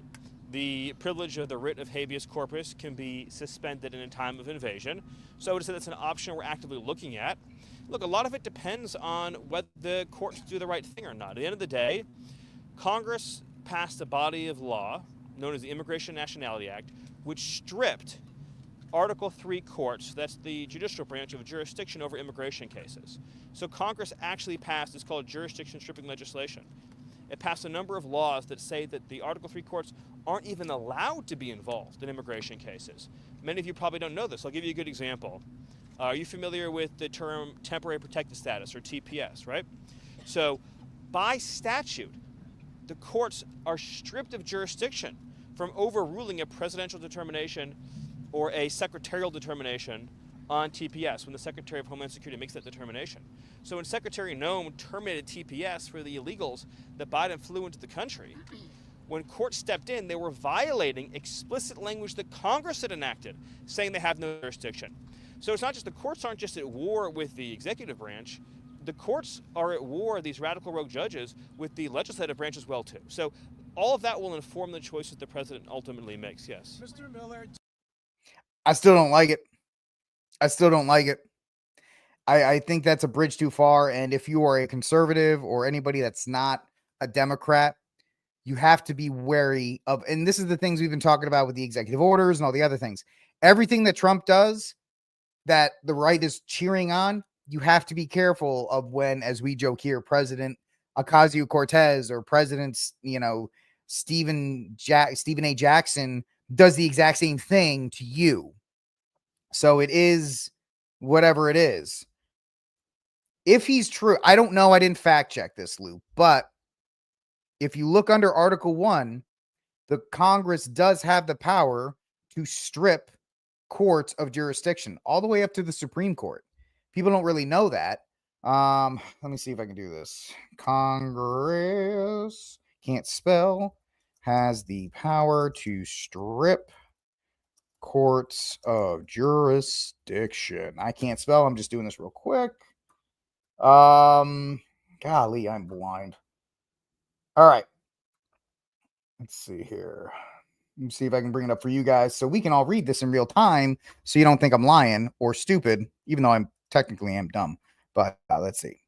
the privilege of the writ of habeas corpus can be suspended in a time of invasion. So I would say that's an option we're actively looking at. Look, a lot of it depends on whether the courts do the right thing or not. At the end of the day, Congress passed a body of law known as the Immigration and Nationality Act, which stripped Article 3 courts, that's the judicial branch of jurisdiction over immigration cases. So Congress actually passed, it's called jurisdiction stripping legislation. It passed a number of laws that say that the Article 3 courts aren't even allowed to be involved in immigration cases. Many of you probably don't know this. I'll give you a good example. Are you familiar with the term temporary protected status, or TPS, right? So by statute, the courts are stripped of jurisdiction from overruling a presidential determination or a secretarial determination on TPS when the Secretary of Homeland Security makes that determination. So when Secretary Noem terminated TPS for the illegals that Biden flew into the country, when courts stepped in, they were violating explicit language that Congress had enacted, saying they have no jurisdiction. So it's not just the courts aren't just at war with the executive branch. The courts are at war, these radical rogue judges, with the legislative branch as well, too. So all of that will inform the choices the president ultimately makes, yes. Mr. Miller. I still don't like it. I still don't like it. I think that's a bridge too far. And if you are a conservative or anybody that's not a Democrat, you have to be wary of, and this is the things we've been talking about with the executive orders and all the other things. Everything that Trump does that the right is cheering on, you have to be careful of when, as we joke here, President Ocasio-Cortez or President, Stephen A. Jackson does the exact same thing to you. So it is whatever it is. If he's true, I don't know. I didn't fact check this, Lou, but if you look under Article 1, the Congress does have the power to strip courts of jurisdiction all the way up to the Supreme Court. People don't really know that. Let me see if I can do this. Congress, can't spell, has the power to strip courts of jurisdiction. I can't spell. I'm just doing this real quick. Golly, I'm blind. All right. Let's see here. Let me see if I can bring it up for you guys so we can all read this in real time so you don't think I'm lying or stupid, even though I'm technically am dumb. But let's see.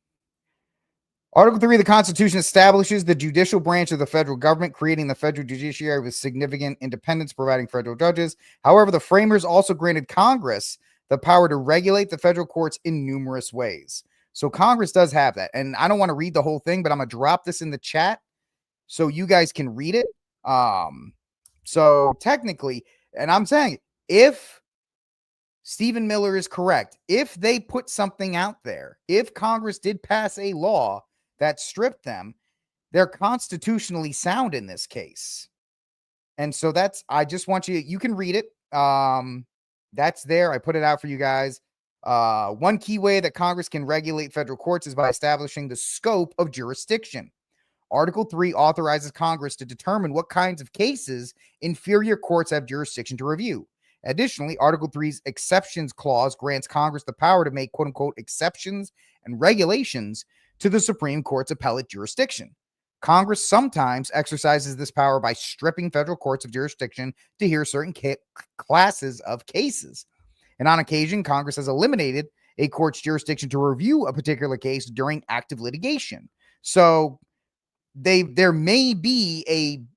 Article 3 of the Constitution establishes the judicial branch of the federal government, creating the federal judiciary with significant independence, providing federal judges. However, the framers also granted Congress the power to regulate the federal courts in numerous ways. So Congress does have that. And I don't want to read the whole thing, but I'm going to drop this in the chat so you guys can read it. So technically, and I'm saying, if Stephen Miller is correct, if they put something out there, if Congress did pass a law that stripped them, they're constitutionally sound in this case. And so I just want you can read it. That's there. I put it out for you guys. One key way that Congress can regulate federal courts is by establishing the scope of jurisdiction. Article 3 authorizes Congress to determine what kinds of cases inferior courts have jurisdiction to review. Additionally, Article 3's exceptions clause grants Congress the power to make quote-unquote exceptions and regulations to the Supreme Court's appellate jurisdiction. Congress sometimes exercises this power by stripping federal courts of jurisdiction to hear certain classes of cases. And on occasion, Congress has eliminated a court's jurisdiction to review a particular case during active litigation. So there may be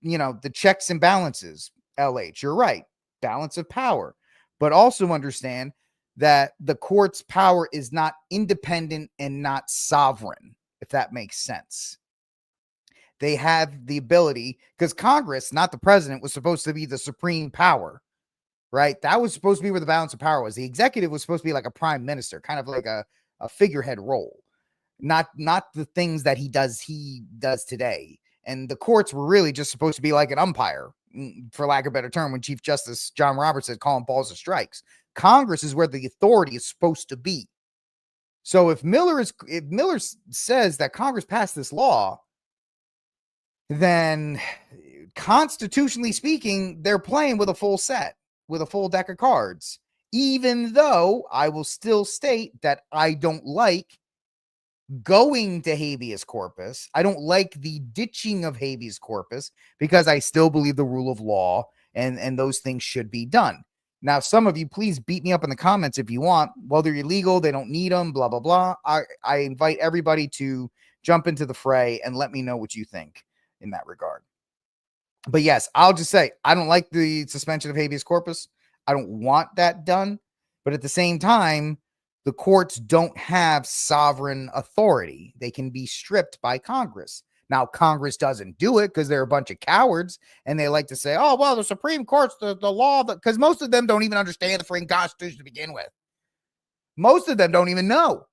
the checks and balances. LH, you're right. Balance of power. But also understand that the court's power is not independent and not sovereign, if that makes sense. They have the ability, because Congress, not the president, was supposed to be the supreme power, right? That was supposed to be where the balance of power was. The executive was supposed to be like a prime minister, kind of like a figurehead role, not the things that he does today. And the courts were really just supposed to be like an umpire, for lack of a better term, when Chief Justice John Roberts said calling balls and strikes. Congress is where the authority is supposed to be. So if Miller says that Congress passed this law, then constitutionally speaking, they're playing with a full set, with a full deck of cards, even though I will still state that I don't like going to habeas corpus. I don't like the ditching of habeas corpus because I still believe the rule of law and those things should be done. Now, some of you, please beat me up in the comments if you want. Well, they're illegal. They don't need them, blah, blah, blah. I invite everybody to jump into the fray and let me know what you think in that regard. But yes, I'll just say, I don't like the suspension of habeas corpus. I don't want that done. But at the same time, the courts don't have sovereign authority. They can be stripped by Congress. Now, Congress doesn't do it because they're a bunch of cowards and they like to say, oh, well, the Supreme Court's the law, because most of them don't even understand the freaking Constitution to begin with. Most of them don't even know.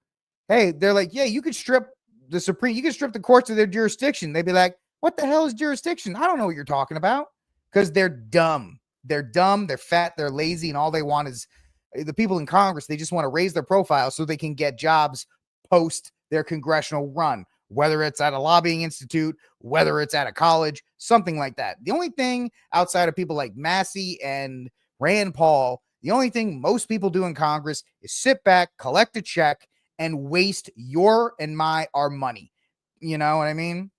Hey, they're like, yeah, you could strip the courts of their jurisdiction. They'd be like, what the hell is jurisdiction? I don't know what you're talking about. Because they're dumb. They're dumb, they're fat, they're lazy, and all they want is the people in Congress. They just want to raise their profile so they can get jobs post their congressional run, whether it's at a lobbying institute, whether it's at a college, something like that. The only thing outside of people like Massey and Rand Paul, the only thing most people do in Congress is sit back, collect a check, and waste your and our money. You know what I mean?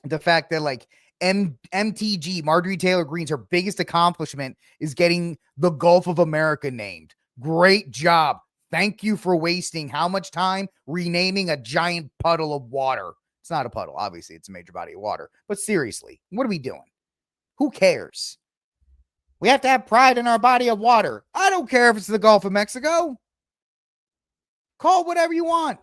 The fact that like MTG, Marjorie Taylor Greene's, her biggest accomplishment is getting the Gulf of America named. Great job. Thank you for wasting how much time renaming a giant puddle of water. It's not a puddle. Obviously, it's a major body of water. But seriously, what are we doing? Who cares? We have to have pride in our body of water. I don't care if it's the Gulf of Mexico. Call whatever you want.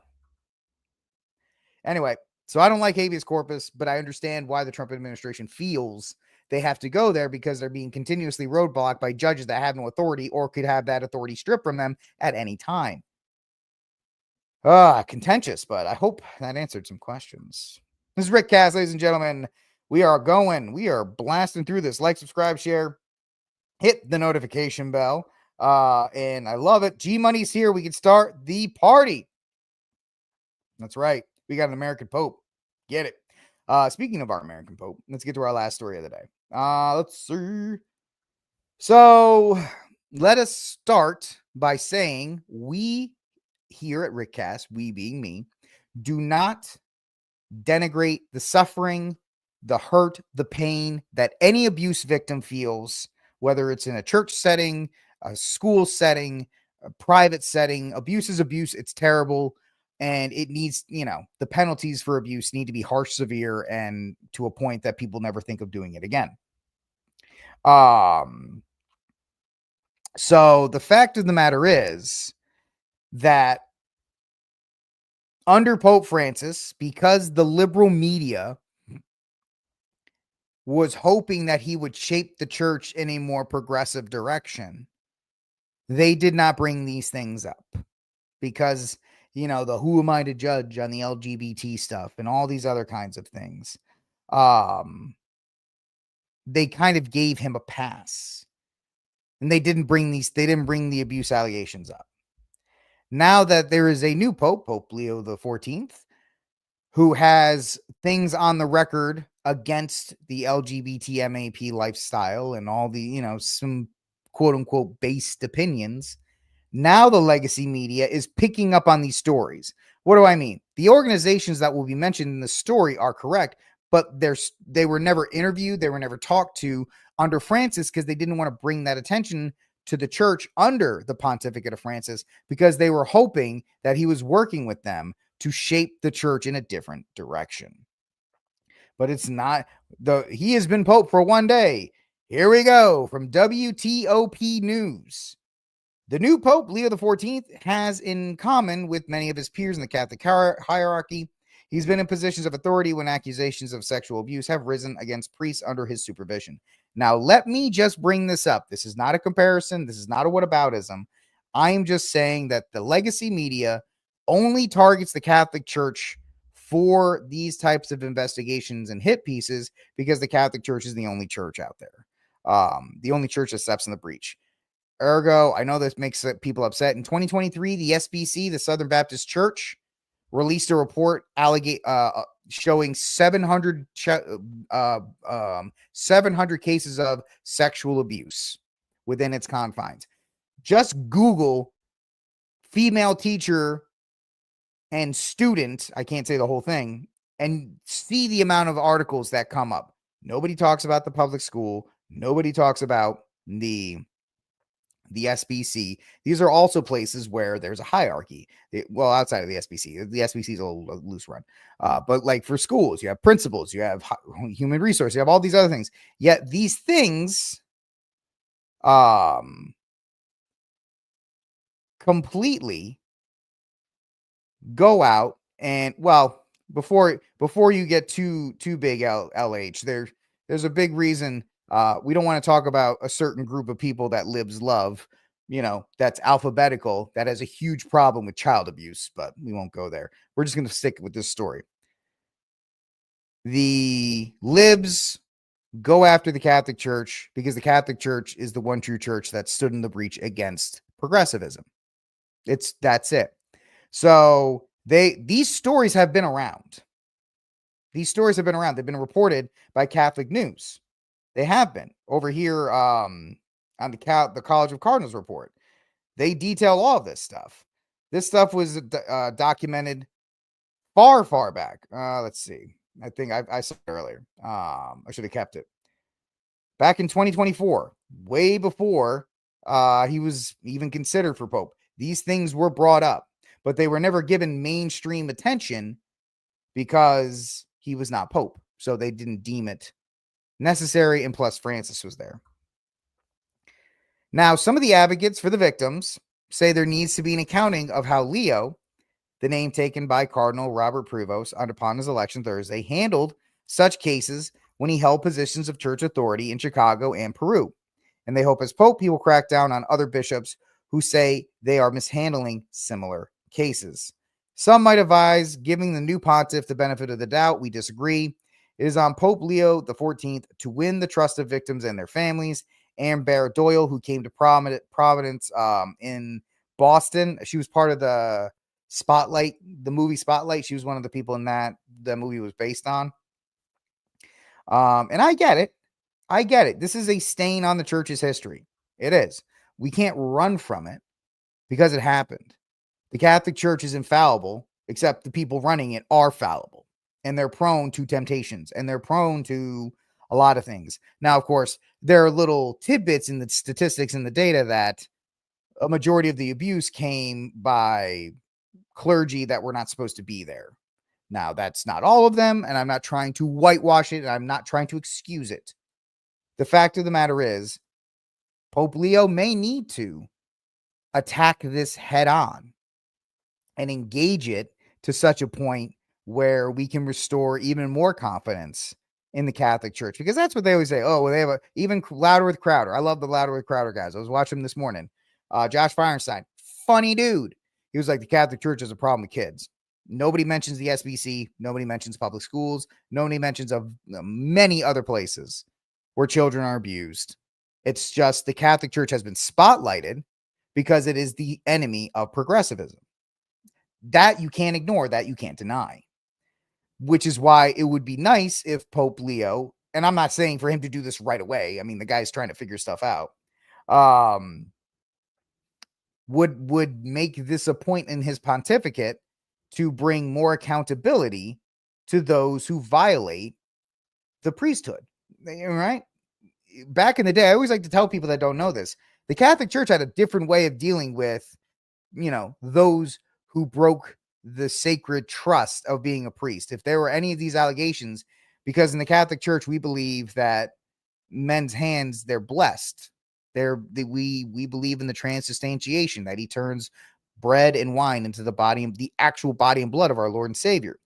Anyway, so I don't like habeas corpus, but I understand why the Trump administration feels they have to go there, because they're being continuously roadblocked by judges that have no authority or could have that authority stripped from them at any time. Contentious, but I hope that answered some questions. This is RickCast, ladies and gentlemen. We are blasting through this. Like, subscribe, share, hit the notification bell. And I love it. G-Money's here. We can start the party. That's right. We got an American Pope. Get it. Speaking of our American Pope, let's get to our last story of the day. Let's see. So let us start by saying we here at RickCast, we being me, do not denigrate the suffering, the hurt, the pain that any abuse victim feels, whether it's in a church setting, a school setting, a private setting. Abuse is abuse. It's terrible. And it needs, the penalties for abuse need to be harsh, severe, and to a point that people never think of doing it again. So the fact of the matter is that under Pope Francis, because the liberal media was hoping that he would shape the church in a more progressive direction, they did not bring these things up because the who am I to judge on the LGBT stuff and all these other kinds of things. They kind of gave him a pass, and they didn't bring the abuse allegations up. Now that there is a new Pope, Pope Leo the 14th, who has things on the record against the LGBT MAP lifestyle and all the, some quote unquote based opinions. Now the legacy media is picking up on these stories. What do I mean? The organizations that will be mentioned in the story are correct, but they were never interviewed. They were never talked to under Francis because they didn't want to bring that attention to the church under the pontificate of Francis, because they were hoping that he was working with them to shape the church in a different direction. But it's not. He has been Pope for one day. Here we go from WTOP News. The new Pope, Leo XIV, has in common with many of his peers in the Catholic hierarchy. He's been in positions of authority when accusations of sexual abuse have risen against priests under his supervision. Now, let me just bring this up. This is not a comparison. This is not a whataboutism. I am just saying that the legacy media only targets the Catholic Church for these types of investigations and hit pieces because the Catholic Church is the only church out there. The only church that steps in the breach. Ergo, I know this makes people upset. In 2023, the SBC, the Southern Baptist Church, released a report showing 700 cases of sexual abuse within its confines. Just Google female teacher and student, I can't say the whole thing, and see the amount of articles that come up. Nobody talks about the public school. Nobody talks about the SBC. These are also places where there's a hierarchy. Well, outside of the SBC is a little loose run. But like for schools, you have principals, you have human resource, you have all these other things. Yet these things completely go out and, well, before you get too big, LH, there's a big reason. We don't want to talk about a certain group of people that Libs love, that's alphabetical, that has a huge problem with child abuse, but we won't go there. We're just going to stick with this story. The Libs go after the Catholic Church because the Catholic Church is the one true church that stood in the breach against progressivism. That's it. So these stories have been around. These stories have been around. They've been reported by Catholic News. They have been over here on the College of Cardinals report. They detail all of this stuff. This stuff was documented far back. Let's see. I think I said it earlier. I should have kept it. Back in 2024, way before he was even considered for Pope, these things were brought up, but they were never given mainstream attention because he was not Pope. So they didn't deem it necessary, and plus Francis was there. Now, some of the advocates for the victims say there needs to be an accounting of how Leo, the name taken by Cardinal Robert Prevost upon his election Thursday, handled such cases when he held positions of church authority in Chicago and Peru. And they hope as Pope, he will crack down on other bishops who say they are mishandling similar cases. Some might advise giving the new pontiff the benefit of the doubt. We disagree. It is on Pope Leo XIV to win the trust of victims and their families. Anne Barrett Doyle, who came to Providence in Boston, she was part of the movie Spotlight. She was one of the people in that the movie was based on. And I get it. This is a stain on the church's history. It is. We can't run from it because it happened. The Catholic Church is infallible, except the people running it are fallible, and they're prone to temptations, and they're prone to a lot of things. Now, of course, there are little tidbits in the statistics and the data that a majority of the abuse came by clergy that were not supposed to be there. Now, that's not all of them, and I'm not trying to whitewash it, and I'm not trying to excuse it. The fact of the matter is, Pope Leo may need to attack this head on and engage it to such a point where we can restore even more confidence in the Catholic Church, because that's what they always say. Oh, well, they have even louder with Crowder. I love the louder with Crowder guys. I was watching him this morning. Josh Feinstein, funny dude. He was like, the Catholic Church has a problem with kids. Nobody mentions the SBC. Nobody mentions public schools. Nobody mentions of many other places where children are abused. It's just the Catholic Church has been spotlighted because it is the enemy of progressivism. That you can't ignore, that you can't deny. Which is why it would be nice if Pope Leo, and I'm not saying for him to do this right away. I mean, the guy's trying to figure stuff out. Would make this a point in his pontificate to bring more accountability to those who violate the priesthood. Right? Back in the day, I always like to tell people that don't know this, the Catholic Church had a different way of dealing with, those who broke the sacred trust of being a priest. If there were any of these allegations, because in the Catholic Church, we believe that men's hands, they're blessed. We believe in the transubstantiation, that he turns bread and wine into the actual body and blood of our Lord and Savior,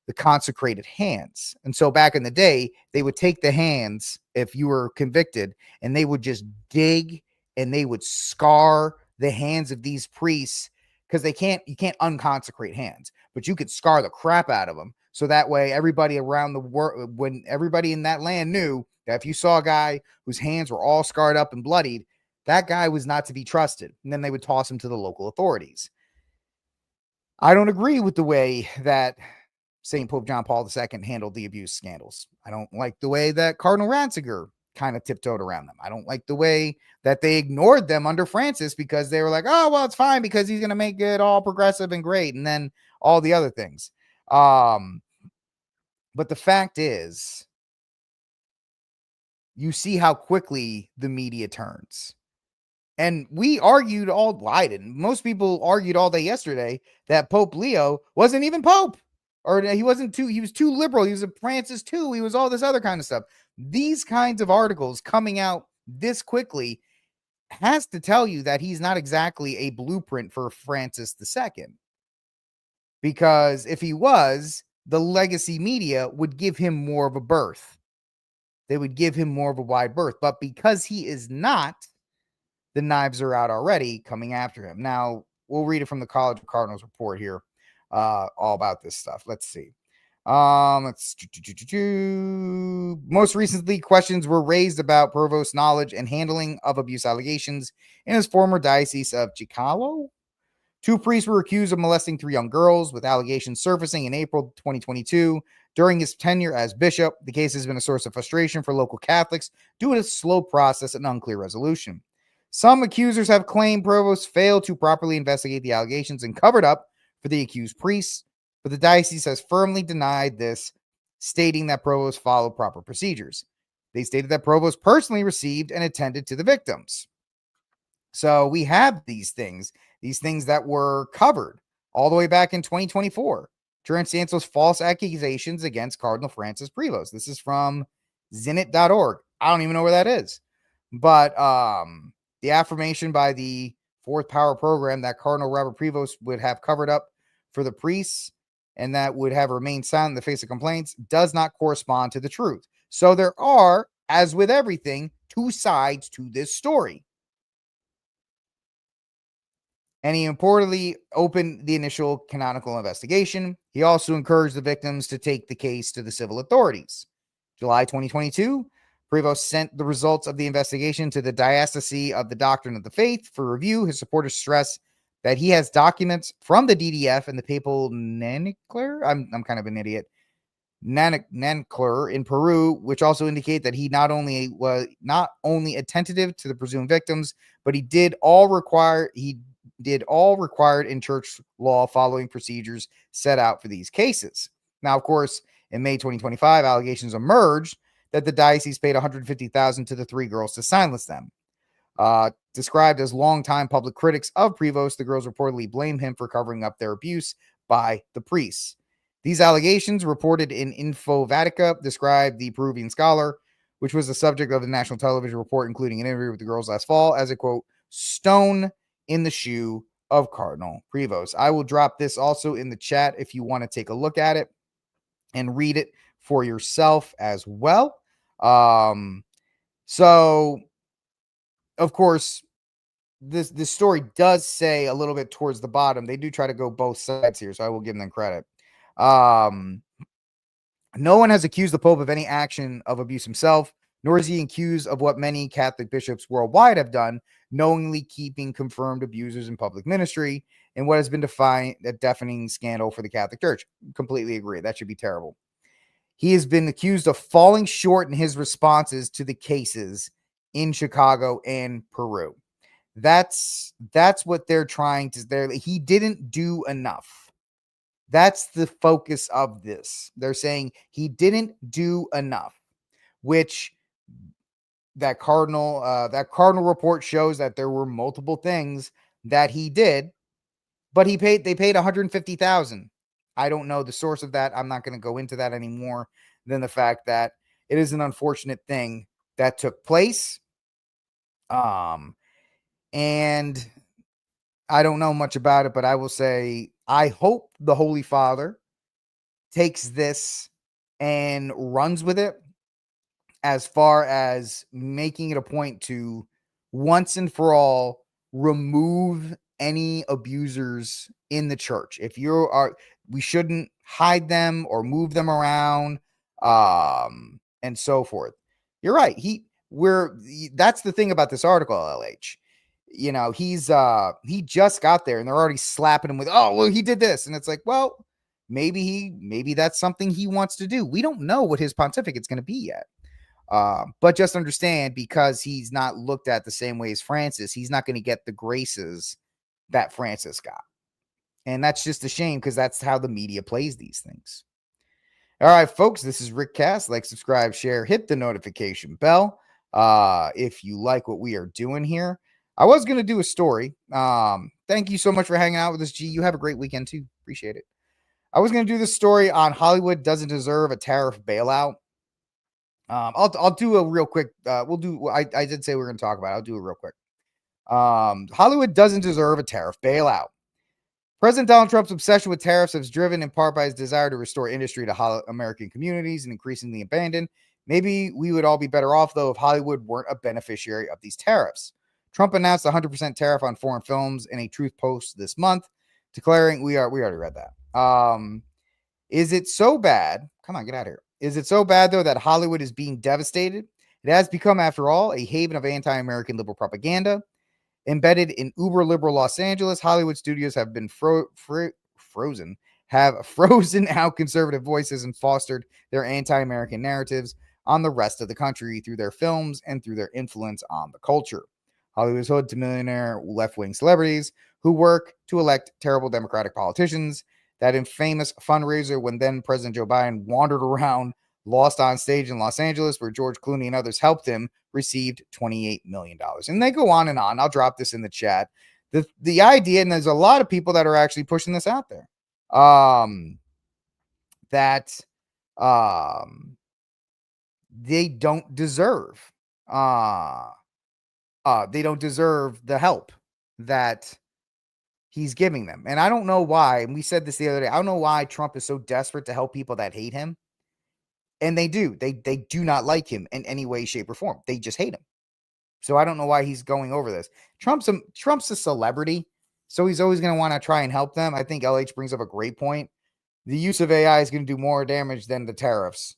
the consecrated hands. And so back in the day, they would take the hands, if you were convicted, and they would just dig and they would scar the hands of these priests, because you can't unconsecrate hands, but you could scar the crap out of them. So that way, everybody around the world, when everybody in that land knew that if you saw a guy whose hands were all scarred up and bloodied, that guy was not to be trusted. And then they would toss him to the local authorities. I don't agree with the way that St. Pope John Paul II handled the abuse scandals. I don't like the way that Cardinal Ratzinger kind of tiptoed around them. I don't like the way that they ignored them under Francis, because they were like, oh, well, it's fine because he's going to make it all progressive and great. And then all the other things. But the fact is, you see how quickly the media turns. And we argued most people argued all day yesterday that Pope Leo wasn't even Pope, or he was too liberal. He was a Francis too. He was all this other kind of stuff. These kinds of articles coming out this quickly has to tell you that he's not exactly a blueprint for Francis II. Because if he was, the legacy media would give him more of a berth. They would give him more of a wide berth. But because he is not, the knives are out already coming after him. Now, we'll read it from the College of Cardinals report here, all about this stuff. Let's see. Most recently, questions were raised about Provost's knowledge and handling of abuse allegations in his former diocese of Chicago. 2 priests were accused of molesting 3 young girls, with allegations surfacing in April 2022. During his tenure as bishop, the case has been a source of frustration for local Catholics due to a slow process and unclear resolution. Some accusers have claimed Provost failed to properly investigate the allegations and covered up for the accused priests, but the diocese has firmly denied this, stating that Provost followed proper procedures. They stated that Provost personally received and attended to the victims. So we have these things that were covered all the way back in 2024. Transtancel's false accusations against Cardinal Francis Prevost. This is from zenit.org. I don't even know where that is. But the affirmation by the Fourth Power Program that Cardinal Robert Prevost would have covered up for the priests and that would have remained silent in the face of complaints does not correspond to the truth. So there are, as with everything, 2 sides to this story. And he reportedly opened the initial canonical investigation. He also encouraged the victims to take the case to the civil authorities. July 2022, Prevost sent the results of the investigation to the Diocese of the Doctrine of the Faith for review. His supporters stress that he has documents from the DDF and the papal Nancler. I'm kind of an idiot. Nancler in Peru, which also indicate that he not only attentive to the presumed victims, but he did all required in church law following procedures set out for these cases. Now, of course, in May 2025, allegations emerged that the diocese paid $150,000 to the 3 girls to silence them. Described as longtime public critics of Prevost, the girls reportedly blame him for covering up their abuse by the priests. These allegations, reported in Info Vatica, described the Peruvian scholar, which was the subject of the national television report, including an interview with the girls last fall, as a, quote, stone in the shoe of Cardinal Prevost. I will drop this also in the chat if you want to take a look at it and read it for yourself as well. So, of course, this story does say a little bit towards the bottom. They do try to go both sides here, so I will give them credit. No one has accused the Pope of any action of abuse himself, nor is he accused of what many Catholic bishops worldwide have done, knowingly keeping confirmed abusers in public ministry, in what has been defined a deafening scandal for the Catholic Church. Completely agree. That should be terrible. He has been accused of falling short in his responses to the cases in Chicago and Peru. That's what they're trying to. He didn't do enough. That's the focus of this. They're saying he didn't do enough, which that cardinal report shows that there were multiple things that he did, but they paid $150,000. I don't know the source of that. I'm not going to go into that anymore than the fact that it is an unfortunate thing that took place. And I don't know much about it, but I will say, I hope the Holy Father takes this and runs with it, as far as making it a point to once and for all remove any abusers in the church. We shouldn't hide them or move them around, and so forth. You're right. That's the thing about this article, LH. You know, he just got there and they're already slapping him with, oh, well, he did this. And it's like, well, maybe that's something he wants to do. We don't know what his pontificate's going to be yet. But just understand, because he's not looked at the same way as Francis, he's not going to get the graces that Francis got. And that's just a shame, because that's how the media plays these things. All right, folks, this is RickCast. Like, subscribe, share, hit the notification bell if you like what we are doing here. I was going to do a story. Thank you so much for hanging out with us, G. You have a great weekend, too. Appreciate it. I was going to do this story on Hollywood doesn't deserve a tariff bailout. I'll do a real quick. I did say we were going to talk about it. I'll do it real quick. Hollywood doesn't deserve a tariff bailout. President Donald Trump's obsession with tariffs is driven in part by his desire to restore industry to American communities and increasingly abandoned. Maybe we would all be better off, though, if Hollywood weren't a beneficiary of these tariffs. Trump announced a 100% tariff on foreign films in a truth post this month, declaring we already read that. Is it so bad? Come on, get out of here. Is it so bad, though, that Hollywood is being devastated? It has become, after all, a haven of anti-American liberal propaganda. Embedded in uber-liberal Los Angeles, Hollywood studios have been frozen out conservative voices and fostered their anti-American narratives on the rest of the country through their films and through their influence on the culture. Hollywood's hood to millionaire left-wing celebrities who work to elect terrible Democratic politicians. That infamous fundraiser when then President Joe Biden wandered around, lost on stage in Los Angeles, where George Clooney and others helped him, received $28 million. And they go on and on. I'll drop this in the chat. The idea, and there's a lot of people that are actually pushing this out there, that they don't deserve the help that he's giving them. And I don't know why, and we said this the other day, I don't know why Trump is so desperate to help people that hate him. And they do. They do not like him in any way, shape, or form. They just hate him. So I don't know why he's going over this. Trump's a celebrity, so he's always going to want to try and help them. I think LH brings up a great point. The use of AI is going to do more damage than the tariffs.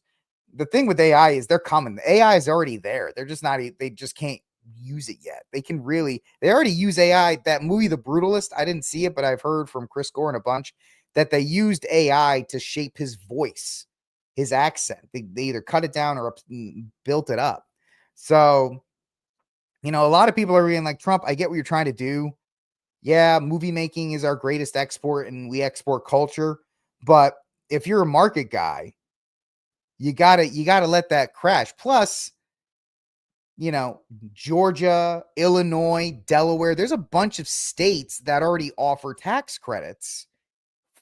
The thing with AI is they're coming. The AI is already there. They're just not, they just can't use it yet. They already use AI. That movie, The Brutalist, I didn't see it, but I've heard from Chris Gore and a bunch that they used AI to shape his voice, his accent. They either cut it down or built it up. So, a lot of people are being like, Trump, I get what you're trying to do. Yeah, movie making is our greatest export and we export culture. But if you're a market guy, you gotta let that crash. Plus, Georgia, Illinois, Delaware, there's a bunch of states that already offer tax credits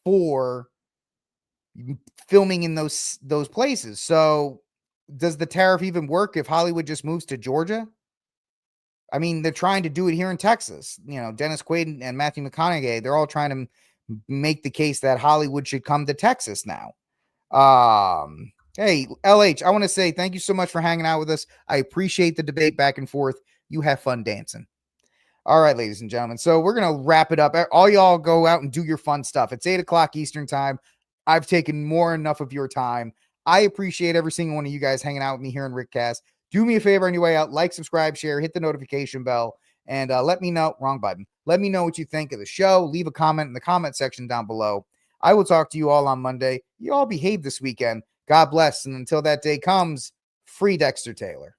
for filming in those places. So does the tariff even work if Hollywood just moves to Georgia? I mean, they're trying to do it here in Texas. Dennis Quaid and Matthew McConaughey, they're all trying to make the case that Hollywood should come to Texas now. Hey, LH, I want to say thank you so much for hanging out with us. I appreciate the debate back and forth. You have fun dancing. All right, ladies and gentlemen. So we're going to wrap it up. All y'all go out and do your fun stuff. It's 8 o'clock Eastern time. I've taken more enough of your time. I appreciate every single one of you guys hanging out with me here in RickCast. Do me a favor on your way out. Like, subscribe, share, hit the notification bell, and let me know. Wrong button. Let me know what you think of the show. Leave a comment in the comment section down below. I will talk to you all on Monday. You all behave this weekend. God bless. And until that day comes, free Dexter Taylor.